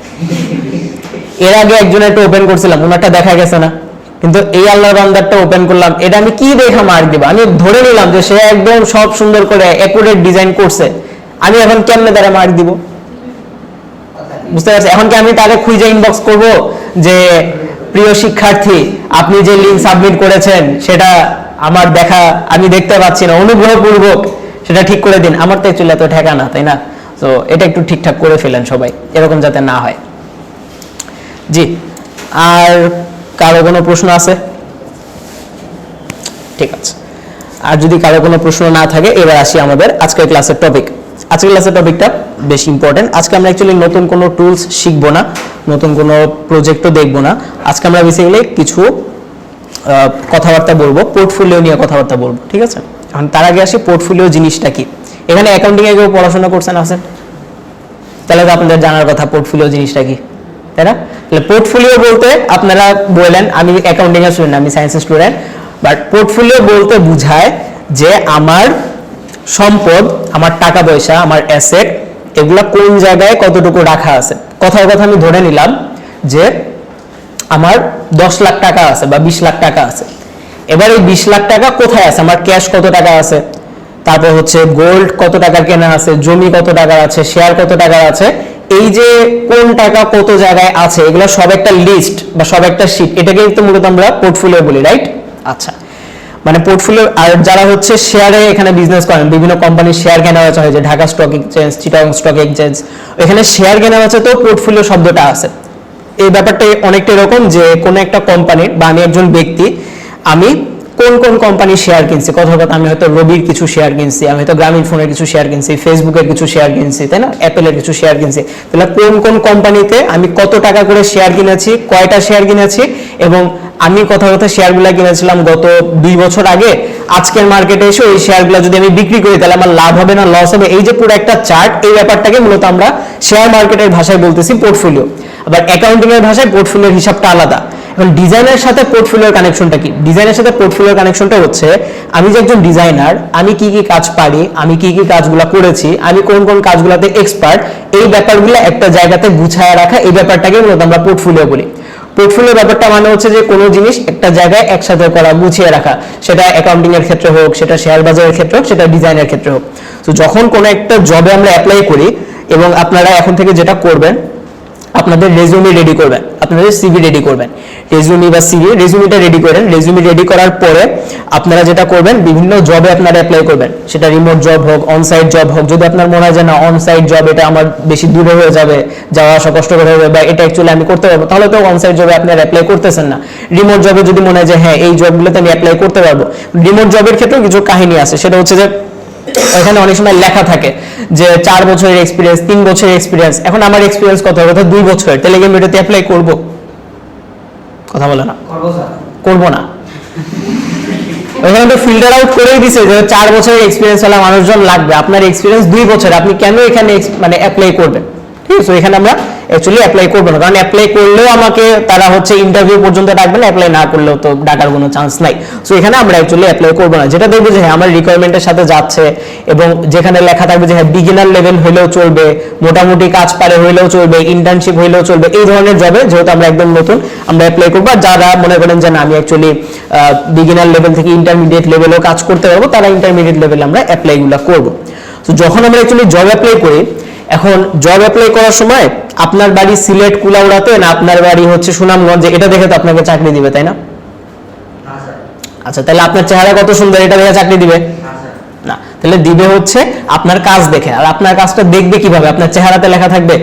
এর আগে একজন একটা ওপেন করছিলাম, ওনারটা দেখা গেছে না, কিন্তু এই আল্লাহর বান্দারটা ওপেন করলাম, এটা আমি কি দেখা মার্ক দিব? আমি ধরে নিলাম যে সে একদম সব সুন্দর করে অ্যাকুরেট ডিজাইন করছে, আমি এখন কেমনে তারা মার্ক দিব? বুঝতে পারছি? এখন কি আমি তাকে খুঁজে ইনবক্স করব যে প্রিয় শিক্ষার্থী, আপনি যে লিংক সাবমিট করেছেন সেটা আমার দেখা, আমি দেখতে পাচ্ছি না, অনুগ্রহপূর্বক সেটা ঠিক করে দিন? আমার তো অ্যাকচুয়ালি এত ঠেকা না, তাই না? তো এটা একটু ঠিকঠাক করে ফেলেন সবাই, এরকম যাতে না হয়। জি, আর কারো কোনো প্রশ্ন আছে? ঠিক আছে, আর যদি কারো কোনো প্রশ্ন না থাকে, এবার আসি আমাদের আজকের ক্লাসের টপিক। আজকের ক্লাসের টপিকটা বেশ ইম্পর্টেন্ট। আজকে আমরা অ্যাকচুয়ালি নতুন কোনো টুলস শিখবো না, নতুন কোনো প্রজেক্টও দেখবো না। আজকে আমরা বেসিক্যালি কিছু কথাবার্তা বলবো, পোর্টফোলিও নিয়ে কথাবার্তা বলবো, ঠিক আছে? এখন তার আগে আসি পোর্টফোলিও জিনিসটা কি। এখানে অ্যাকাউন্টিং এ কেউ পড়াশোনা করছেন আছেন? তাহলে তো আপনাদের জানার কথা পোর্টফোলিও জিনিসটা কি, তাই না? তাহলে পোর্টফোলিও বলতে আপনারা বললেন আমি অ্যাকাউন্টিং এর স্টুডেন্ট, আমি সায়েন্সের স্টুডেন্ট, বাট পোর্টফোলিও বলতে বোঝায় যে আমার সম্পদ, আমার টাকা পয়সা, আমার অ্যাসেট, এগুলা কোন জায়গায় কতটুকু রাখা আছে। কথার কথা আমি ধরে নিলাম যে আমার 10 লাখ টাকা আছে বা 20 লাখ টাকা আছে। এবার এই 20 লাখ টাকা কোথায় আছে? আমার ক্যাশ কত টাকা আছে, তারপর হচ্ছে গোল্ড কত টাকা কেনা আছে, জমি কত টাকা আছে, শেয়ার কত টাকা আছে, এই যে কোন টাকা কত জায়গায় আছে, এগুলো সব একটা লিস্ট বা সব একটা শীট, এটাকে তো মূলত আমরা পোর্টফোলিও বলি, রাইট? আচ্ছা, মানে পোর্টফোলিও। আর যারা হচ্ছে শেয়ারে এখানে বিজনেস করেন, বিভিন্ন কোম্পানির শেয়ার কেনা বেচা হয়, যে Dhaka stock exchange, Chittagong stock exchange, এখানে শেয়ার কেনা বেচা তো পোর্টফোলিও শব্দটা আছে। এই ব্যাপারটা অনেকটা এরকম যে কোন একটা কোম্পানির বা আমি একজন ব্যক্তি, আমি কোন কোন কোম্পানির শেয়ার কিনছি, কথা কথা আমি হয়তো রবির কিছু শেয়ার কিনছি, আমি হয়তো গ্রামীণ ফোনের কিছু শেয়ার কিনছি, ফেসবুকের কিছু শেয়ার কিনছি, তাই না, অ্যাপেলের কিছু শেয়ার কিনছি। তাহলে কোন কোন কোম্পানিতে আমি কত টাকা করে শেয়ার কিনেছি, কয়টা শেয়ার কিনেছি, এবং আমি কথা কথা শেয়ারগুলো কিনেছিলাম গত 2 বছর আগে, আজকের মার্কেটে এসে ওই শেয়ারগুলো যদি আমি বিক্রি করি তাহলে আমার লাভ হবে না লস হবে, এই যে পুরো একটা চার্ট, এই ব্যাপারটাকে মূলত আমরা শেয়ার মার্কেটের ভাষায় বলতেছি পোর্টফোলিও। আবার অ্যাকাউন্টিং এর ভাষায় পোর্টফোলিওর হিসাবটা আলাদা। এখন ডিজাইনের সাথে পোর্টফোলিওর কানেকশনটা কি? ডিজাইনের সাথে পোর্টফোলিওর কানেকশনটা হচ্ছে আমি যে একজন ডিজাইনার, আমি কি কি কাজ পারি, আমি কি কি কাজগুলো করেছি, আমি কোন কোন কাজগুলোতে এক্সপার্ট, এই ব্যাপারগুলো একটা জায়গাতে গুছায় রাখা, এই ব্যাপারটাকে মূলত আমরা পোর্টফোলিও বলি। পোর্টফোলিও ব্যাপারটা মানে হচ্ছে যে কোনো জিনিস একটা জায়গায় একসাথে করা, গুছিয়ে রাখা, সেটা অ্যাকাউন্টিং এর ক্ষেত্রে হোক, সেটা শেয়ার বাজারের ক্ষেত্রে হোক, সেটা ডিজাইনের ক্ষেত্রে হোক। তো যখন কোনো একটা জবে আমরা অ্যাপ্লাই করি, এবং আপনারা এখন থেকে যেটা করবেন, আপনাদের রেজুমি রেডি করবেন, আপনাদের সিভি রেডি করবেন, রেজুমি বা সিভি, রেজুমিটা রেডি করেন। রেজুমি রেডি করার পরে আপনারা যেটা করবেন, বিভিন্ন জবে আপনারা অ্যাপ্লাই করবেন, সেটা রিমোট জব হোক, অনসাইট জব হোক। যদি আপনার মনে হয় যে না অনসাইট জব এটা আমার বেশি দূরে হয়ে যাবে, যাওয়া আসা কষ্টকর হবে, বা এটা অ্যাকচুয়ালি আমি করতে পারবো, তাহলে তো অনসাইট জবে আপনি অ্যাপ্লাই করতেছেন না। রিমোট জবে যদি মনে হয় যে হ্যাঁ এই জবগুলোতে আমি অ্যাপ্লাই করতে পারবো, রিমোট জবের ক্ষেত্রেও কিছু কাহিনী আছে। সেটা হচ্ছে যে এখানে অনেক সময় লেখা থাকে যে 4 বছরের এক্সপিরিয়েন্স, 3 বছরের এক্সপিরিয়েন্স। এখন আমার এক্সপিরিয়েন্স কত হবে? 2 বছরের। তাহলে আমি এটাতে অ্যাপ্লাই করব? কথা বলে না, করব না। ওখানে তো ফিল্টার আউট করেই দিছে যে 4 বছরের এক্সপিরিয়েন্স वाला মানুষজন লাগবে, আপনার এক্সপিরিয়েন্স 2 বছর, আপনি কেন এখানে মানে অ্যাপ্লাই করবেন? ঠিক আছে, এখানে আমরা অ্যাকচুয়ালি অ্যাপ্লাই করব না, কারণ অ্যাপ্লাই করলেও আমাকে তারা হচ্ছে ইন্টারভিউ পর্যন্ত ডাকবে না, অ্যাপ্লাই না করলেও তো ডাকার কোনো চান্স নাই। সো এখানে আমরা অ্যাকচুয়ালি অ্যাপ্লাই করব না। যেটা দেখবো যে হ্যাঁ আমার রিকোয়ারমেন্টের সাথে যাচ্ছে, এবং যেখানে লেখা থাকবে যে হ্যাঁ বিগিনার লেভেল হইলেও চলবে, মোটামুটি কাজ পারে হইলেও চলবে, ইন্টার্নশিপ হইলেও চলবে, এই ধরনের জবে যেহেতু আমরা একদম নতুন আমরা অ্যাপ্লাই করবো। আর যারা মনে করেন যে না আমি অ্যাকচুয়ালি বিগিনার লেভেল থেকে ইন্টারমিডিয়েট লেভেলেও কাজ করতে পারবো, তারা ইন্টারমিডিয়েট লেভেলে আমরা অ্যাপ্লাইগুলো করবো। তো যখন আমরা অ্যাকচুয়ালি জব অ্যাপ্লাই করি, এখন জব অ্যাপ্লাই করার সময় আপনার বাড়ি সিলেট কুলাউড়াতে না আপনার বাড়ি হচ্ছে সুনামগঞ্জে, এটা দেখে তো আপনাকে চাকরি দিবে, তাই না? আচ্ছা, তাহলে আপনার চেহারা কত সুন্দর, এটা দেখে চাকরি দিবে না। তাহলে দিবে হচ্ছে আপনার কাজ দেখে। আর আপনার কাজটা দেখবে কিভাবে? আপনার চেহারাতে লেখা থাকবে,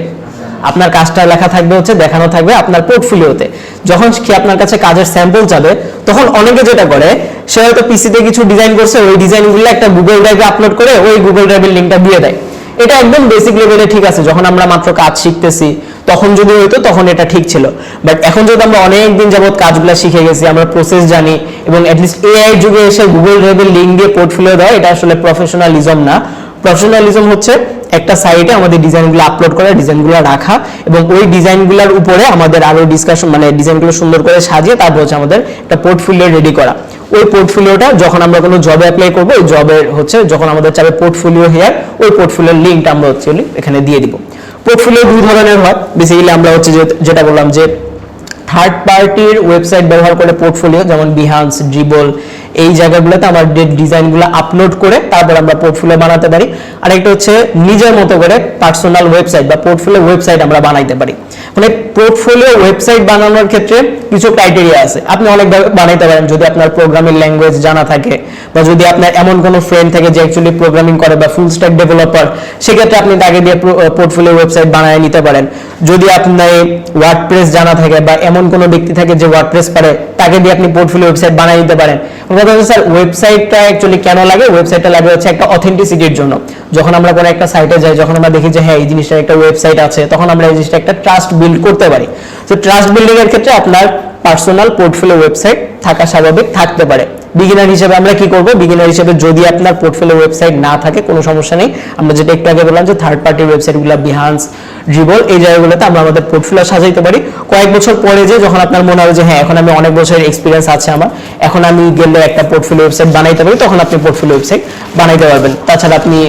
আপনার কাজটা লেখা থাকবে হচ্ছে দেখানো থাকবে আপনার পোর্টফোলিওতে। যখন কি আপনার কাছে কাজের স্যাম্পল যাবে, তখন অনেকে যেটা করে, সে হয়তো পিসিতে কিছু ডিজাইন করছে, ওই ডিজাইনগুলো একটা গুগল ড্রাইভে আপলোড করে ওই গুগল ড্রাইভের লিঙ্কটা দিয়ে দেয়। এটা একদম বেসিক লেভেলে ঠিক আছে, যখন আমরা মাত্র কাজ শিখতেছি তখন যদি হইতো তখন এটা ঠিক ছিল। বাট এখন যদি আমরা অনেক দিন যাবত কাজগুলো শিখে গেছি, আমরা প্রসেস জানি, এবং অ্যাটলিস্ট এআই যুগে এসে গুগল ড্রাইভের লিঙ্ক দিয়ে পোর্টফোলিও দেওয়া, এটা আসলে প্রফেশনালিজম না। প্রফেশনালিজম হচ্ছে একটা সাইটে আমাদের ডিজাইনগুলো আপলোড করা, ডিজাইনগুলো রাখা, এবং ওই ডিজাইনগুলোর উপরে আমাদের আরো ডিসকাশন, মানে ডিজাইনগুলো সুন্দর করে সাজিয়ে তারপর হচ্ছে আমাদের একটা পোর্টফোলিও রেডি করা। ওই পোর্টফোলিওটা যখন আমরা কোনো জবে অ্যাপ্লাই করবো, ওই জবের হচ্ছে যখন আমাদের চাবে পোর্টফোলিও হেয়ার, ওই পোর্টফোলিওর লিঙ্কটা আমরা হচ্ছে এখানে দিয়ে দিব। পোর্টফোলিও 2 ধরনের হয় বেসিক্যালি। আমরা হচ্ছে যেটা বললাম যে থার্ড পার্টির ওয়েবসাইট ব্যবহার করে পোর্টফোলিও, যেমন বিহান্স, ড্রিবল, এই জায়গাগুলোতে আমার ডিজাইনগুলো আপলোড করে তারপর আমরা পোর্টফোলিও বানাতে পারি। আর একটা হচ্ছে নিজের মতো করে পার্সোনাল ওয়েবসাইট বা পোর্টফোলিও ওয়েবসাইট আমরা বানাইতে পারি। মানে পোর্টফোলিও ওয়েবসাইট বানানোর ক্ষেত্রে কিছু ক্রাইটেরিয়া আছে। আপনি অনেকভাবে বানাইতে পারেন, যদি আপনার প্রোগ্রামিং ল্যাঙ্গুয়েজ জানা থাকে, বা যদি আপনার এমন কোনো ফ্রেন্ড থাকে যে অ্যাকচুয়ালি প্রোগ্রামিং করে বা ফুল স্ট্যাক ডেভেলপার, সেক্ষেত্রে আপনি তাকে দিয়ে পোর্টফোলিও ওয়েবসাইট বানিয়ে নিতে পারেন। যদি আপনার ওয়ার্ডপ্রেস জানা থাকে বা এমন কোনো ব্যক্তি থাকে যে ওয়ার্ডপ্রেস পারে, তাকে দিয়ে আপনি পোর্টফোলিও ওয়েবসাইট বানিয়ে নিতে পারেন। কথা হচ্ছে স্যার ওয়েবসাইটটা অ্যাকচুয়ালি কেন লাগে? ওয়েবসাইটটা লাগে হচ্ছে একটা অথেন্টিসিটির জন্য। যখন আমরা কোনো একটা সাইটে যাই, যখন আমরা দেখি যে হ্যাঁ এই জিনিসটার একটা ওয়েবসাইট আছে, তখন আমরা এই জিনিসটা একটা ট্রাস্ট বিল্ড করতে পারি। তো ট্রাস্ট বিল্ডিং এর ক্ষেত্রে আপনার পার্সোনাল পোর্টফোলিও ওয়েবসাইট থাকা স্বাভাবিক, থাকতে পারে। বিগিনার হিসেবে আমরা কি করব? বিগিনার হিসেবে যদি আপনার পোর্টফোলিও ওয়েবসাইট না থাকে, কোনো সমস্যা নেই। আমরা যেটা একটু আগে বললাম যে থার্ড পার্টি ওয়েবসাইটগুলো বিহান্স, ড্রিবল, এই জায়গাগুলোতে আমরা আমাদের পোর্টফোলিও সাজাইতে পারি। কয়েক বছর পরে যে যখন আপনার মনে হবে যে হ্যাঁ এখন আমি অনেক বছরের এক্সপিরিয়েন্স আছে আমার, এখন আমি গেলে একটা পোর্টফোলিও ওয়েবসাইট বানাইতে পারি, তখন আপনি পোর্টফোলিও ওয়েবসাইট বানাইতে পারবেন। তাছাড়া আপনি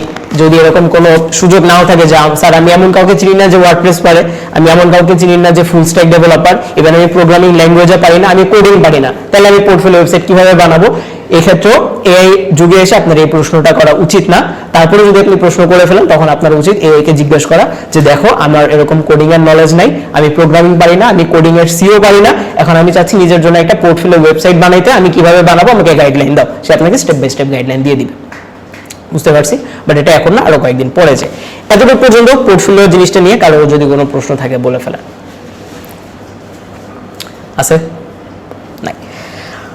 যদি এরকম কোনো সুযোগ নাও থাকে যে স্যার আমি এমন কাউকে চিনি না যে ওয়ার্ডপ্রেস পারে, আমি এমন কাউকে চিনি না যে ফুল স্ট্যাক ডেভেলপার, এবার আমি প্রোগ্রামিং ল্যাঙ্গুয়েজে পারি না, আমি কোডিং পারি না, তাহলে আমি পোর্টফোলিও ওয়েবসাইট কিভাবে বানাবো? এক্ষেত্রেও এআই যুগে এসে আপনার এই প্রশ্নটা করা উচিত না। তারপরে যদি আপনি প্রশ্ন করে ফেলেন, তখন আপনার উচিত এআই কে জিজ্ঞেস করা যে দেখো আমার এরকম কোডিং এর নলেজ নাই, আমি প্রোগ্রামিং পারি না, আমি কোডিং এর সিও পারি না, এখন আমি চাচ্ছি নিজের জন্য একটা পোর্টফোলিও ওয়েবসাইট বানাইতে, আমি কিভাবে বানাবো, আমাকে গাইডলাইন দাও। সে আপনাকে স্টেপ বাই স্টেপ গাইডলাইন দিয়ে দিবে। বুঝতে পারছি, বাট এটা এখন না, আরো কয়েকদিন পরে যায়। এতটুকু পর্যন্ত পোর্টফোলিও জিনিসটা নিয়ে কারো যদি কোনো প্রশ্ন থাকে বলে ফেলেন। আছে? নাই।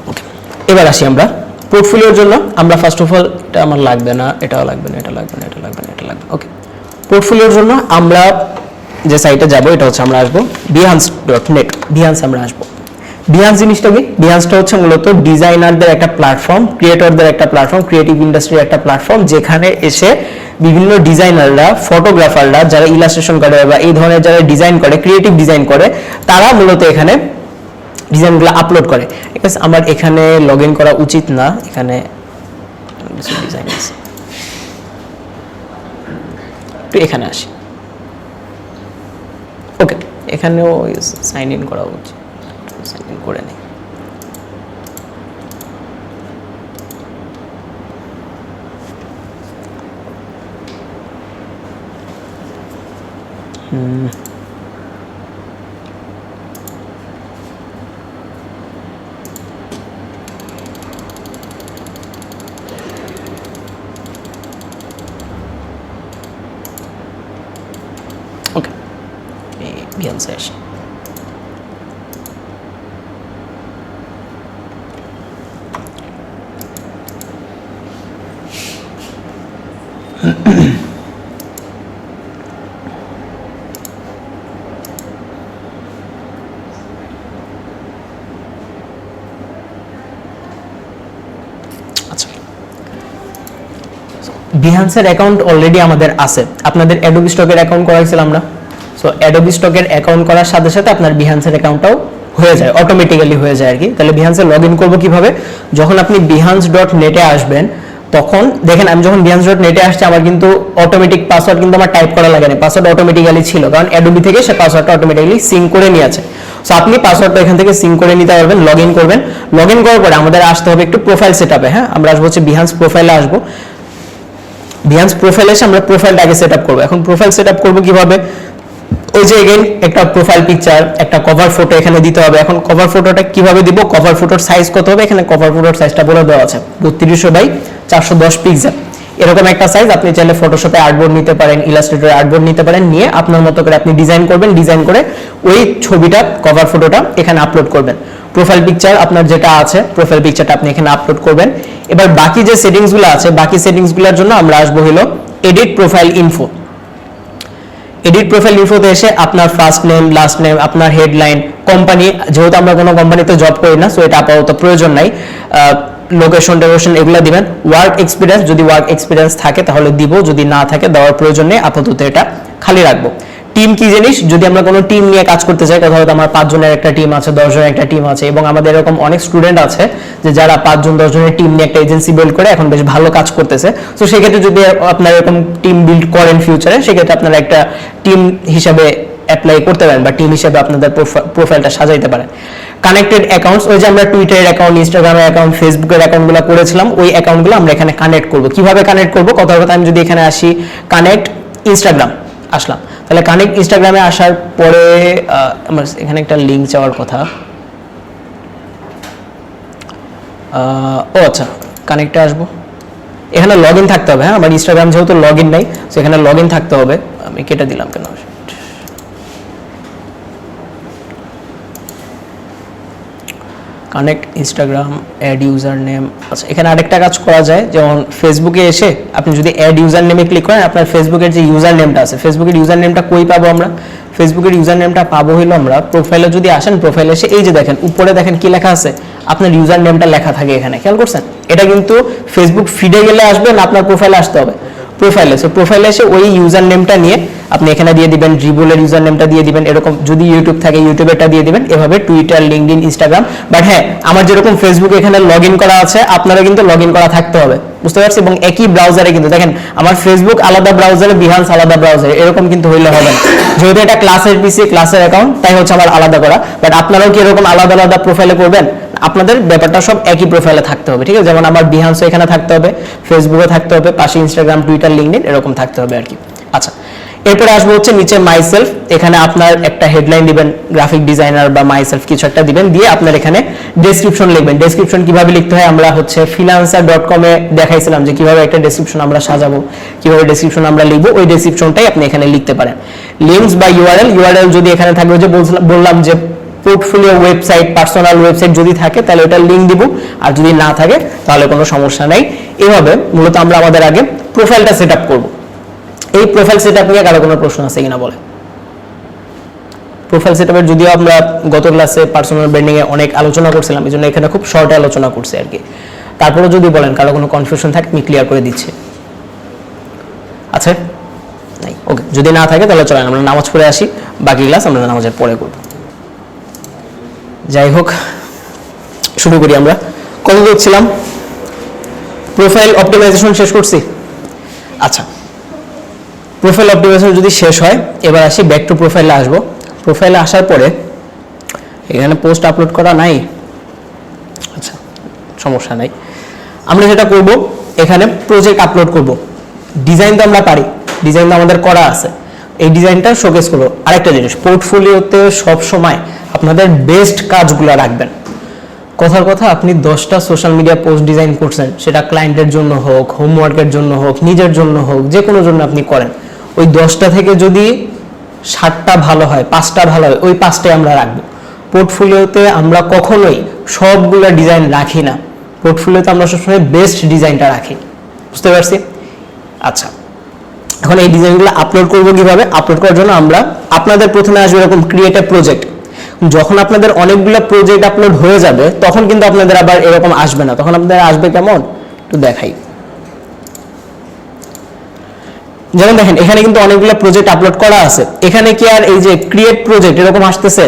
ওকে, এবার আসি আমরা পোর্টফোলিওর জন্য। আমরা ফার্স্ট অফ অল, এটা আমার লাগবে না, এটাও লাগবে না, এটা লাগবে না, এটা লাগবে না, এটা লাগবে। ওকে, পোর্টফোলিওর জন্য আমরা যে সাইটে যাব, এটা হচ্ছে আমরা আসবো behance.net। বিহান্স আমরা আসবো। বিহান্স জিনিসটা কি? বিহান্সটা হচ্ছে মূলত ডিজাইনারদের একটা প্ল্যাটফর্ম, ক্রিয়েটরদের একটা প্ল্যাটফর্ম, ক্রিয়েটিভ ইন্ডাস্ট্রির একটা প্ল্যাটফর্ম, যেখানে এসে বিভিন্ন ডিজাইনাররা, ফটোগ্রাফাররা যারা ইলাস্ট্রেশন করে বা এই ধরনের যারা ডিজাইন করে, ক্রিয়েটিভ ডিজাইন করে, তারা মূলত এখানে ডিজাইনগুলো আপলোড করে, ঠিক আছে। আমার এখানে লগ ইন করা উচিত না, এখানে কিছু ডিজাইন আছে, একটু এখানে আসি। ওকে, এখানেও সাইন ইন করা উচিত, সাইন ইন করে নিই। ওকে, বিহান্সে আসি। বিহান্সের অ্যাকাউন্ট অলরেডি আমাদের আছে, আপনাদের অ্যাডোবি স্টকের অ্যাকাউন্ট করাইছিলাম আমরা। সো অ্যাডোবি স্টকের অ্যাকাউন্ট করার সাথে সাথে আপনার বিহান্সের অ্যাকাউন্টটাও হয়ে যায়, অটোমেটিক্যালি হয়ে যায় আর কি। তাহলে বিহান্সে লগ ইন করবো কিভাবে? যখন আপনি behance.net-এ আসবেন, তখন দেখেন আমি যখন behance.net-এ আসছি, আমার কিন্তু অটোমেটিক পাসওয়ার্ড কিন্তু আমার টাইপ করা লাগে না, পাসওয়ার্ড অটোমেটিক্যালি ছিল, কারণ অ্যাডোবি থেকে সে পাসওয়ার্ডটা অটোমেটিক্যালি সিঙ্ক করে নিয়ে আছে। সো আপনি পাসওয়ার্ডটা এখান থেকে সিঙ্ক করে নিতে পারবেন, লগ ইন করবেন। লগ ইন করার পরে আমাদের আসতে হবে একটু প্রোফাইল সেটআপে। হ্যাঁ, আমরা আসবো হচ্ছে বিহান্স প্রোফাইলে আসবো। বিহান্স প্রোফাইলে এসে আমরা প্রোফাইলটা আগে সেটআপ করব। এখন প্রোফাইল সেটআপ করব কিভাবে? ওই যে এগেইন একটা প্রোফাইল পিকচার, একটা কভার ফটো এখানে দিতে হবে। এখন কভার ফটোটা কিভাবে দিব, কভার ফটোর সাইজ কত হবে, এখানে কভার ফটোর সাইজটা বলে দেওয়া আছে 3200x410 পিক্সেল। এরকম একটা সাইজ। আপনি চাইলে ফটোশপে আর্টবোর্ড নিতে পারেন, ইলাস্ট্রেটরে আর্টবোর্ড নিতে পারেন, নিয়ে আপনার মতো করে আপনি ডিজাইন করবেন, ডিজাইন করে ওই ছবিটা কভার ফটোটা এখানে আপলোড করবেন। প্রোফাইল পিকচার আপনার যেটা আছে, প্রোফাইল পিকচারটা আপনি এখানে আপলোড করবেন। এবার বাকি যে সেটিংসগুলো আছে, বাকি সেটিংসগুলোর জন্য আমরা আসবো হলো edit profile info. Edit profile ইনফোতে এসে আপনার ফার্স্ট নেম, লাস্ট নেম, আপনার হেডলাইন, কোম্পানি, যেহেতু আমরা কোনো কোম্পানিতে জব করি না, সো এটা আপাতত প্রয়োজন নাই, লোকেশন, ডেরেশন এগুলো দিবেন। ওয়ার্ক এক্সপিরিয়েন্স, যদি ওয়ার্ক এক্সপিরিয়েন্স থাকে তাহলে দিব, যদি না থাকে দেওয়ার প্রয়োজন নেই, আপাতত এটা খালি রাখবো। টিম কি জিনিস, যদি আমরা কোনো টিম নিয়ে কাজ করতে চাই, কথা হয়তো আমার 5 জনের একটা টিম আছে, 10 জনের একটা টিম আছে, এবং আমাদের এরকম অনেক স্টুডেন্ট আছে যে যারা 5 জন 10 জনের টিম নিয়ে একটা এজেন্সি বিল্ড করে এখন বেশ ভালো কাজ করতেছে। তো সেক্ষেত্রে যদি আপনারা এরকম টিম বিল্ড করেন ফিউচারে, সেক্ষেত্রে আপনারা একটা টিম হিসাবে অ্যাপ্লাই করতে পারেন বা টিম হিসেবে আপনাদের প্রোফাইলটা সাজাইতে পারেন। কানেক্টেড অ্যাকাউন্টস, ওই যে আমরা টুইটারের অ্যাকাউন্ট, ইনস্টাগ্রামের অ্যাকাউন্ট, ফেসবুকের অ্যাকাউন্টগুলো করেছিলাম, ওই অ্যাকাউন্টগুলো আমরা এখানে কানেক্ট করব। কিভাবে কানেক্ট করব? কথা আমি যদি এখানে আসি, কানেক্ট ইনস্টাগ্রাম আসলাম, তাহলে কানেক্ট ইনস্টাগ্রামে আসার পরে আমার এখানে একটা লিঙ্ক চাওয়ার কথা। ও আচ্ছা, কানেক্টে আসবো, এখানে লগ ইন থাকতে হবে। হ্যাঁ, আমার ইনস্টাগ্রাম যেহেতু লগ ইন নাই, সো এখানে লগ ইন থাকতে হবে। আমি কেটে দিলাম কেন? Connect Instagram, add user name. আচ্ছা, এখানে আরেকটা কাজ করা যায়, যেমন ফেসবুকে এসে আপনি যদি অ্যাড ইউজার নেমে ক্লিক করেন, আপনার ফেসবুকের যে ইউজার নেমটা আছে, ফেসবুকের ইউজার নেমটা কই পাবো আমরা? ফেসবুকের ইউজার নেমটা পাবো হলো আমরা প্রোফাইলে যদি আসেন, প্রোফাইলে এসে এই যে দেখেন উপরে দেখেন কি লেখা আছে, আপনার ইউজার নেমটা লেখা থাকে এখানে, খেয়াল করছেন? এটা কিন্তু ফেসবুক ফিডে গেলে আসবে না, আপনার প্রোফাইলে আসতে হবে, প্রোফাইলে। সো প্রোফাইলে এসে ওই ইউজার নেমটা নিয়ে আপনি এখানে দিয়ে দিবেন, ড্রিবলের ইউজার নেমটা দিয়ে দিবেন, এরকম যদি ইউটিউব থাকে ইউটিউবেরটা দিয়ে দিবেন, এভাবে টুইটার, লিঙ্কডইন, ইনস্টাগ্রাম। বাট হ্যাঁ, আমার যেরকম ফেসবুক এখানে লগ ইন করা আছে, আপনারা কিন্তু লগ ইন করা থাকতে হবে, বুঝতে পারছি? এবং একই ব্রাউজারে কিন্তু দেখেন, আমার ফেসবুক আলাদা ব্রাউজারে, বিহান্স আলাদা ব্রাউজারে, এরকম কিন্তু হইলে হবে না। যেহেতু এটা ক্লাসের পিসি, ক্লাসের অ্যাকাউন্ট, তাই হচ্ছে আমার আলাদা করা। বাট আপনারাও কি এরকম আলাদা আলাদা প্রোফাইলে করবেন? আপনাদের ব্যাপারটা সব একই প্রোফাইলে থাকতে হবে, ঠিক আছে? যেমন আমার বিহান্সও এখানে থাকতে হবে, ফেসবুকে থাকতে হবে, পাশে ইনস্টাগ্রাম, টুইটার, লিঙ্কডইন এরকম থাকতে হবে আর কি। আচ্ছা, এরপরে আসবো হচ্ছে নিচে মাইসেলফ। এখানে আপনার একটা হেডলাইন দিবেন, গ্রাফিক ডিজাইনার বা মাইসেলফ কিছু একটা দিবেন, দিয়ে আপনার এখানে ডেসক্রিপশন লিখবেন। ডেসক্রিপশন কিভাবে লিখতে হয় আমরা হচ্ছে freelancer.com-এ দেখাইছিলাম যে কিভাবে একটা ডেসক্রিপশন আমরা সাজাবো, কিভাবে ডেসক্রিপশন আমরা লিখবো, ওই ডেসক্রিপশনটাই আপনি এখানে লিখতে পারেন। লিঙ্কস বা ইউআরএল যদি এখানে থাকবে, যে বললাম যে পোর্টফোলিও ওয়েবসাইট, পার্সোনাল ওয়েবসাইট যদি থাকে তাহলে ওটা লিঙ্ক দিব, আর যদি না থাকে তাহলে কোনো সমস্যা নাই। এভাবে মূলত আমরা আমাদের আগে প্রোফাইলটা সেট আপ করবো। এই প্রোফাইল সেটআপ নিয়ে কারো কোনো প্রশ্ন আছে কিনা বলে? প্রোফাইল সেটআপের যদিও আমরা গত ক্লাসে পার্সোনাল ব্র্যান্ডিং এ অনেক আলোচনা করছিলাম, এই জন্য এখানে খুব শর্টে আলোচনা করছি আর কি। তারপরে যদি বলেন কারো কোনো কনফিউশন থাকে, আমি ক্লিয়ার করে দিচ্ছি। আচ্ছা, নাই? ওকে, যদি না থাকে তাহলে চলেন আমরা নামাজ পড়ে আসি, বাকি ক্লাস আমরা নামাজের পরে করব। যাই হোক, শুরু করি। আমরা কত করছিলাম? প্রোফাইল অপটিমাইজেশন শেষ করছি। আচ্ছা, প্রোফাইল অপটিমাইজেশন যদি শেষ হয়, এবার আসি ব্যাক টু প্রোফাইলে আসবো। প্রোফাইলে আসার পরে এখানে পোস্ট আপলোড করা নাই, আচ্ছা সমস্যা নাই। আমরা যেটা করব, এখানে প্রজেক্ট আপলোড করব। ডিজাইন তো আমরা পারি, ডিজাইন তো আমাদের করা আছে, এই ডিজাইনটা শোকেস করবো। আরেকটা জিনিস, পোর্টফোলিওতে সব সময় আপনাদের বেস্ট কাজগুলো রাখবেন। কথার কথা, আপনি 10টা সোশ্যাল মিডিয়া পোস্ট ডিজাইন করছেন, সেটা ক্লায়েন্টের জন্য হোক, হোমওয়ার্কের জন্য হোক, নিজের জন্য হোক, যে কোনো জন্য আপনি করেন, ওই 10টা থেকে যদি 7টা ভালো হয়, 5টা ভালো হয়, ওই 5টাই আমরা রাখবো। পোর্টফোলিওতে আমরা কখনোই সবগুলো ডিজাইন রাখি না, পোর্টফোলিওতে আমরা সবসময় বেস্ট ডিজাইনটা রাখি। বুঝতে পারছি? আচ্ছা, এখন এই ডিজাইনগুলো আপলোড করবো কিভাবে? আপলোড করার জন্য আমরা, আপনাদের প্রথমে আসবে এরকম ক্রিয়েট এ প্রজেক্ট। যখন আপনাদের অনেকগুলো প্রজেক্ট আপলোড হয়ে যাবে, তখন কিন্তু আপনাদের আবার এরকম আসবে না, তখন আপনাদের আসবে কেমন একটু দেখাই। যেমন দেখেন, এখানে কিন্তু অনেকগুলো প্রজেক্ট আপলোড করা আছে। এখানে কি আর এই যে ক্রিয়েট প্রজেক্ট এরকম আসতেছে?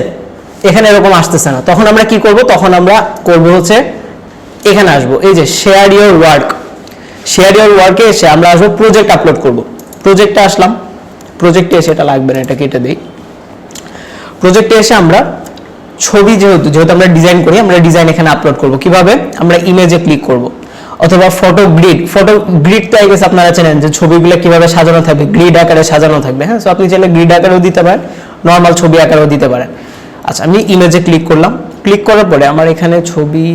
এখানে এরকম আসতেছে না। তখন আমরা কি করব? তখন আমরা করব হচ্ছে এখানে আসবো, এই যে share your work. Share your ওয়ার্কে এসে আমরা আসবো প্রজেক্ট আপলোড করব। প্রজেক্টে আসলাম, প্রজেক্টে এসে এটা লাগবে না, এটা কেটে দেই। প্রজেক্টে এসে আমরা ছবি, যেহেতু আমরা ডিজাইন করি, আমরা ডিজাইন এখানে আপলোড করব। কিভাবে? আমরা ইমেজে ক্লিক করব, অথবা ফটো গ্রিড। ফটো গ্রিড তো আই গেস আপনারা জানেন যে ছবিগুলো কিভাবে সাজানো থাকবে, গ্রিড আকারে সাজানো থাকবে। হ্যাঁ, সো আপনি চাইলে গ্রিড আকারেও দিতে পারেন, নর্মাল ছবি আকারেও দিতে পারেন। আচ্ছা, আমি ইমেজে ক্লিক করলাম। ক্লিক করার পরে আমার এখানে ছবি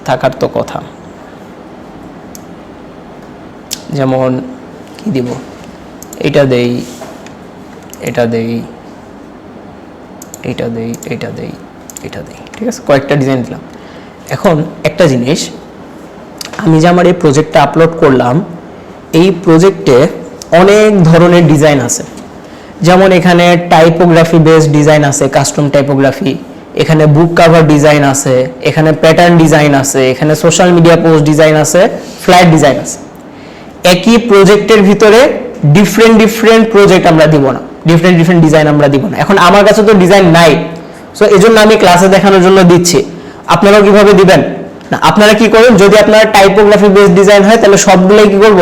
থাকার তো কথা, যেমন কি দিব, এটা দেই, এটা দেই, এটা দেই, এটা দেই, এটা দেই, ঠিক আছে, কয়েকটা ডিজাইন দিলাম। এখন একটা জিনিস, আমি যে আমার এই প্রজেক্টটা আপলোড করলাম, এই প্রজেক্টে অনেক ধরনের ডিজাইন আছে। যেমন এখানে টাইপোগ্রাফি বেসড ডিজাইন আছে, কাস্টম টাইপোগ্রাফি, এখানে বুক কাভার ডিজাইন আছে, এখানে প্যাটার্ন ডিজাইন আছে, এখানে সোশ্যাল মিডিয়া পোস্ট ডিজাইন আছে, ফ্ল্যাট ডিজাইন আছে। একই প্রজেক্টের ভিতরে ডিফারেন্ট প্রজেক্ট আমরা দিব না, ডিফারেন্ট ডিজাইন আমরা দিব না। এখন আমার কাছে তো ডিজাইন নাই, সো এই জন্য আমি ক্লাসে দেখানোর জন্য দিচ্ছি। আপনারাও কিভাবে দিবেন না, আপনারা কি করবেন, যদি আপনারা টাইপোগ্রাফি বেসড ডিজাইন হয়, তাহলে সবগুলোই কি করব?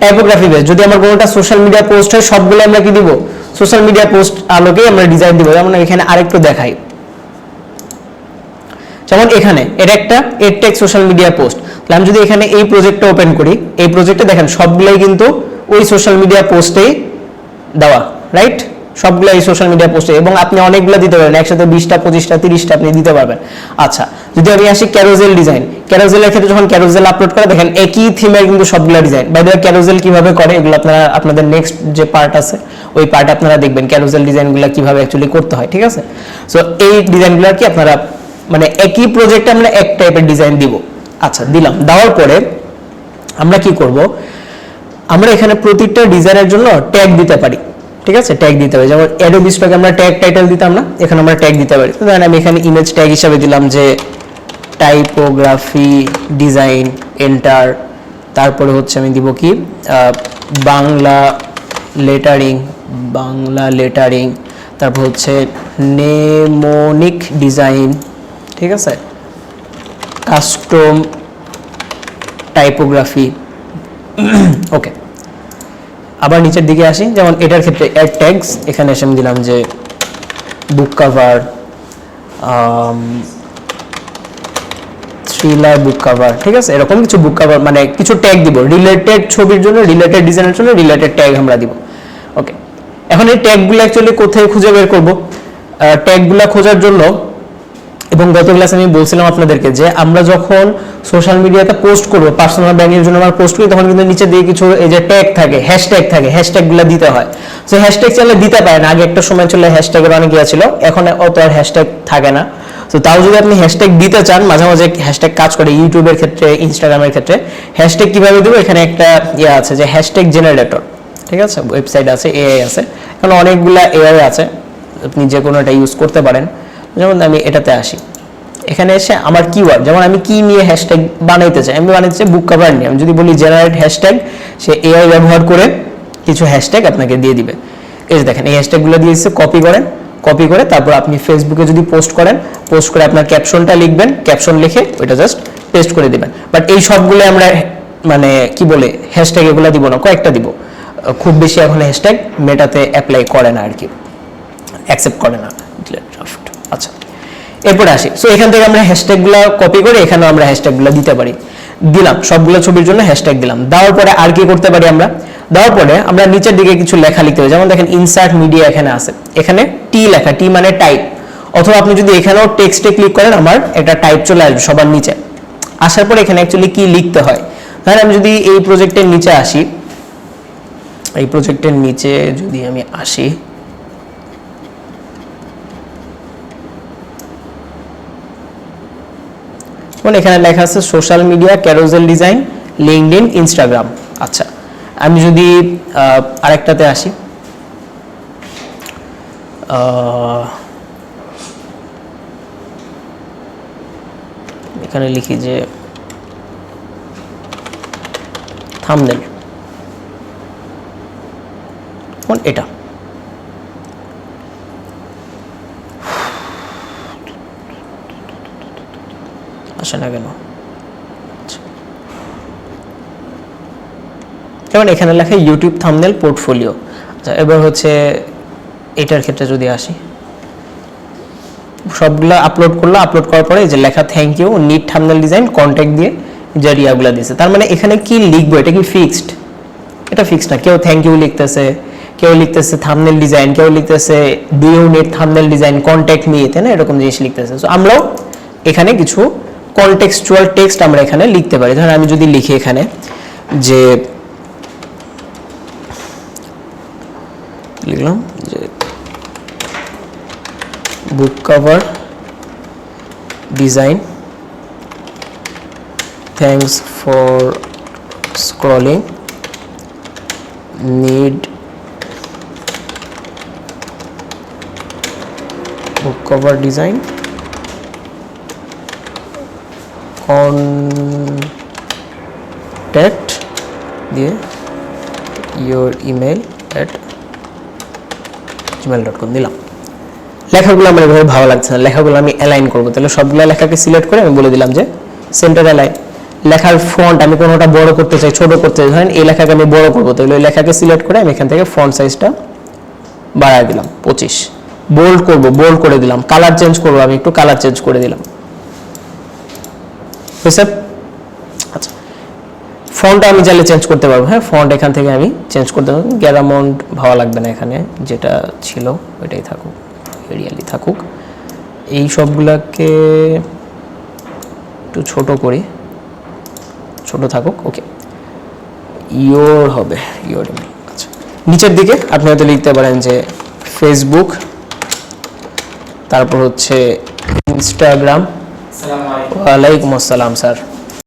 Typography based. যদি আমার কোনোটা সোশ্যাল মিডিয়া পোস্ট হয়, সবগুলো আমরা কি দিব? সোশ্যাল মিডিয়া পোস্ট আলোকেই আমরা ডিজাইন দিব। যেমন এখানে আরেকটু দেখাই, যেমন এখানে এটা একটা এডটেক সোশ্যাল মিডিয়া পোস্ট। তাহলে আমি যদি এখানে এই প্রজেক্টটা ওপেন করি, এই প্রজেক্টে দেখেন সবগুলাই কিন্তু ওই সোশ্যাল মিডিয়া পোস্টেই দেওয়া, রাইট? সবগুলো এই সোশ্যাল মিডিয়া পোস্টে, এবং আপনি অনেকগুলো দিতে পারবেন, একসাথে 20টা 25টা 30টা আপনি দিতে পারবেন। আচ্ছা, যদি আমি আসি ক্যারোজেল ডিজাইন, ক্যারোজেলের ক্ষেত্রে যখন ক্যারোজেল আপলোড করে, দেখেন একই থিমের কিন্তু সবগুলো design. By the way, carousel কিভাবে করে এগুলো আপনারা আপনাদের নেক্সট যে পার্ট আছে, ওই পার্টে আপনারা দেখবেন ক্যারোজেল ডিজাইনগুলো কিভাবে অ্যাকচুয়ালি করতে হয়, ঠিক আছে? সো এই ডিজাইনগুলো কি আপনারা, মানে একই প্রজেক্টে আমরা এক টাইপের ডিজাইন দিব। আচ্ছা, দিলাম। দেওয়ার পরে আমরা কি করব? আমরা এখানে প্রতিটা ডিজাইনের জন্য ট্যাগ দিতে পারি, ঠিক আছে? ট্যাগ দিতে পারি, যেমন অ্যাডোবি স্টকে আমরা ট্যাগ টাইটেল দিতাম না, এখানে আমরা ট্যাগ দিতে পারি। ধরেন আমি এখানে ইমেজ ট্যাগ হিসাবে দিলাম যে টাইপোগ্রাফি ডিজাইন, এন্টার। তারপরে হচ্ছে আমি দিব কি, বাংলা লেটারিং, তারপর হচ্ছে নেমোনিক ডিজাইন, ঠিক আছে, কাস্টম টাইপোগ্রাফি। ওকে, আবার নিচের দিকে আসি, যেমন এটার ক্ষেত্রে অ্যাড ট্যাগস, এখানে এসে আমি দিলাম যে বুক কাভার, থ্রিলার বুক কাভার, ঠিক আছে? এরকম কিছু বুক কাভার, মানে কিছু ট্যাগ দিব রিলেটেড ছবির জন্য, রিলেটেড ডিজাইনের জন্য রিলেটেড ট্যাগ আমরা দিব। ওকে, এখন এই ট্যাগগুলো অ্যাকচুয়ালি কোথায় খুঁজে বের করব? ট্যাগগুলো খোঁজার জন্য, এবং গত ক্লাসে আমি বলছিলাম আপনাদেরকে যে আমরা যখন সোশ্যাল মিডিয়াতে পোস্ট করব, পার্সোনাল ব্র্যান্ডিংয়ের জন্য আমরা পোস্ট করি, তখন কিন্তু নিচে দিয়ে কিছু এই যে ট্যাগ থাকে, হ্যাশট্যাগ থাকে, হ্যাশট্যাগুলো দিতে হয়। সো হ্যাশট্যাগ চাইলে দিতে পারেন, আগে একটা সময় ছিল হ্যাশট্যাগের অনেক ইয়া ছিল, এখন অত আর হ্যাশট্যাগ থাকে না। তো তাও যদি আপনি হ্যাশট্যাগ দিতে চান, মাঝে মাঝে হ্যাশট্যাগ কাজ করে ইউটিউবের ক্ষেত্রে, ইনস্টাগ্রামের ক্ষেত্রে। হ্যাশট্যাগ কিভাবে দেবো? এখানে একটা ইয়া আছে যে হ্যাশট্যাগ জেনারেটর, ঠিক আছে, ওয়েবসাইট আছে, এআই আছে, এখন অনেকগুলা এআই আছে, আপনি যে কোনো একটা ইউজ করতে পারেন। যেমন আমি এটাতে আসি, এখানে এসে আমার কিওয়ার্ড, যেমন আমি কি নিয়ে হ্যাশট্যাগ বানাইতে চাই, আমি বানাইতে চাই বুক কভার নিয়ে, আমি যদি বলি জেনারেট হ্যাশট্যাগ, সে এআই ব্যবহার করে কিছু হ্যাশট্যাগ আপনাকে দিয়ে দিবে। এই যে দেখেন, এই হ্যাশট্যাগুলো দিয়ে দিচ্ছে, কপি করেন, কপি করে তারপর আপনি ফেসবুকে যদি পোস্ট করেন, পোস্ট করে আপনার ক্যাপশনটা লিখবেন, ক্যাপশন লিখে ওইটা জাস্ট পেস্ট করে দিবেন। বাট এই সবগুলো আমরা মানে কি বলে হ্যাশট্যাগ এগুলো দিব না, কয়েকটা দিব, খুব বেশি এখন হ্যাশট্যাগ মেটাতে অ্যাপ্লাই করে না আর কি, অ্যাকসেপ্ট করে না। আচ্ছা, এরপরে আসি। সো এখান থেকে আমরা হ্যাশট্যাগুলো কপি করে এখানেও আমরা হ্যাশট্যাগুলো দিতে পারি, দিলাম সবগুলো ছবির জন্য হ্যাশট্যাগ দিলাম। দেওয়ার পরে আর কি করতে পারি আমরা, দেওয়ার পরে আমরা নিচের দিকে কিছু লেখা লিখতে হবে, যেমন দেখেন ইনসার্ট মিডিয়া এখানে আছে, এখানে টি লেখা, টি মানে টাইপ, অথবা আপনি যদি এখানেও টেক্সটে ক্লিক করেন আমার একটা টাইপ চলে আসবে সবার নিচে। আসার পরে এখানে অ্যাকচুয়ালি কি লিখতে হয়, তাহলে আমি যদি এই প্রজেক্টের নিচে আসি, এই প্রজেক্টের নিচে যদি আমি আসি, এখানে লেখা আছে social media, carousel design, LinkedIn, Instagram. আচ্ছা, আমি যদি আরেকটাতে আসি, এখানে লিখি যে থাম্বনেল, এটা আসে না কেন, যেমন এখানে লেখা ইউটিউব থাম্বনেল পোর্টফোলিও। আচ্ছা, এবার হচ্ছে এটার ক্ষেত্রে যদি আসি, সবগুলো আপলোড করলো, আপলোড করার পরে যে লেখা thank you, need thumbnail design, contact দিয়ে যে ইয়াগুলো দিয়েছে, তার মানে এখানে কি লিখবো, এটা কি ফিক্সড? এটা ফিক্সড না, কেউ থ্যাংক ইউ লিখতেছে, কেউ লিখতেছে থাম্বনেল ডিজাইন, কেউ লিখতেছে do you need thumbnail design, contact me, তাই না, এরকম জিনিস লিখতেছে। সো আমরাও এখানে কিছু কনটেক্সচুয়াল টেক্সট আমরা এখানে লিখতে পারি। ধরেন আমি যদি লিখি এখানে যে লিখলাম যে বুক cover design, thanks for scrolling, need book cover design, contact দিয়ে your email at gmail.com দিলাম। লেখাগুলো আমার এভাবে ভালো লাগছে না, লেখাগুলো আমি অ্যালাইন করবো, তাহলে সবগুলো লেখাকে সিলেক্ট করে আমি বলে দিলাম যে সেন্টার অ্যালাইন। লেখার ফন্ট আমি কোনোটা বড় করতে চাই, ছোট করতে চাই, ধরেন এই লেখাকে আমি বড় করবো, তাহলে ওই লেখাকে সিলেক্ট করে আমি এখান থেকে ফন্ট সাইজটা বাড়ায় দিলাম 25, বোল্ড করব, বোল্ড করে দিলাম, কালার চেঞ্জ করবো, আমি একটু কালার চেঞ্জ করে দিলাম। আচ্ছা, ফন্ট আমি চাইলে চেঞ্জ করতে পারবো, হ্যাঁ, ফন্ট এখান থেকে আমি চেঞ্জ করতে পারবো। গ্যারামাউন্ট ভালো লাগবে না, এখানে যেটা ছিল ওইটাই থাকুক, এরিয়ালি থাকুক। এই সবগুলাকে একটু ছোট করি, ছোট থাকুক, ওকে। ইয়োর হবে, ইয়োর ইমেল। আচ্ছা, নিচের দিকে আপনি হয়তো লিখতে পারেন যে ফেসবুক, তারপর হচ্ছে ইনস্টাগ্রাম। ওয়ালাইকুম আসসালাম স্যার।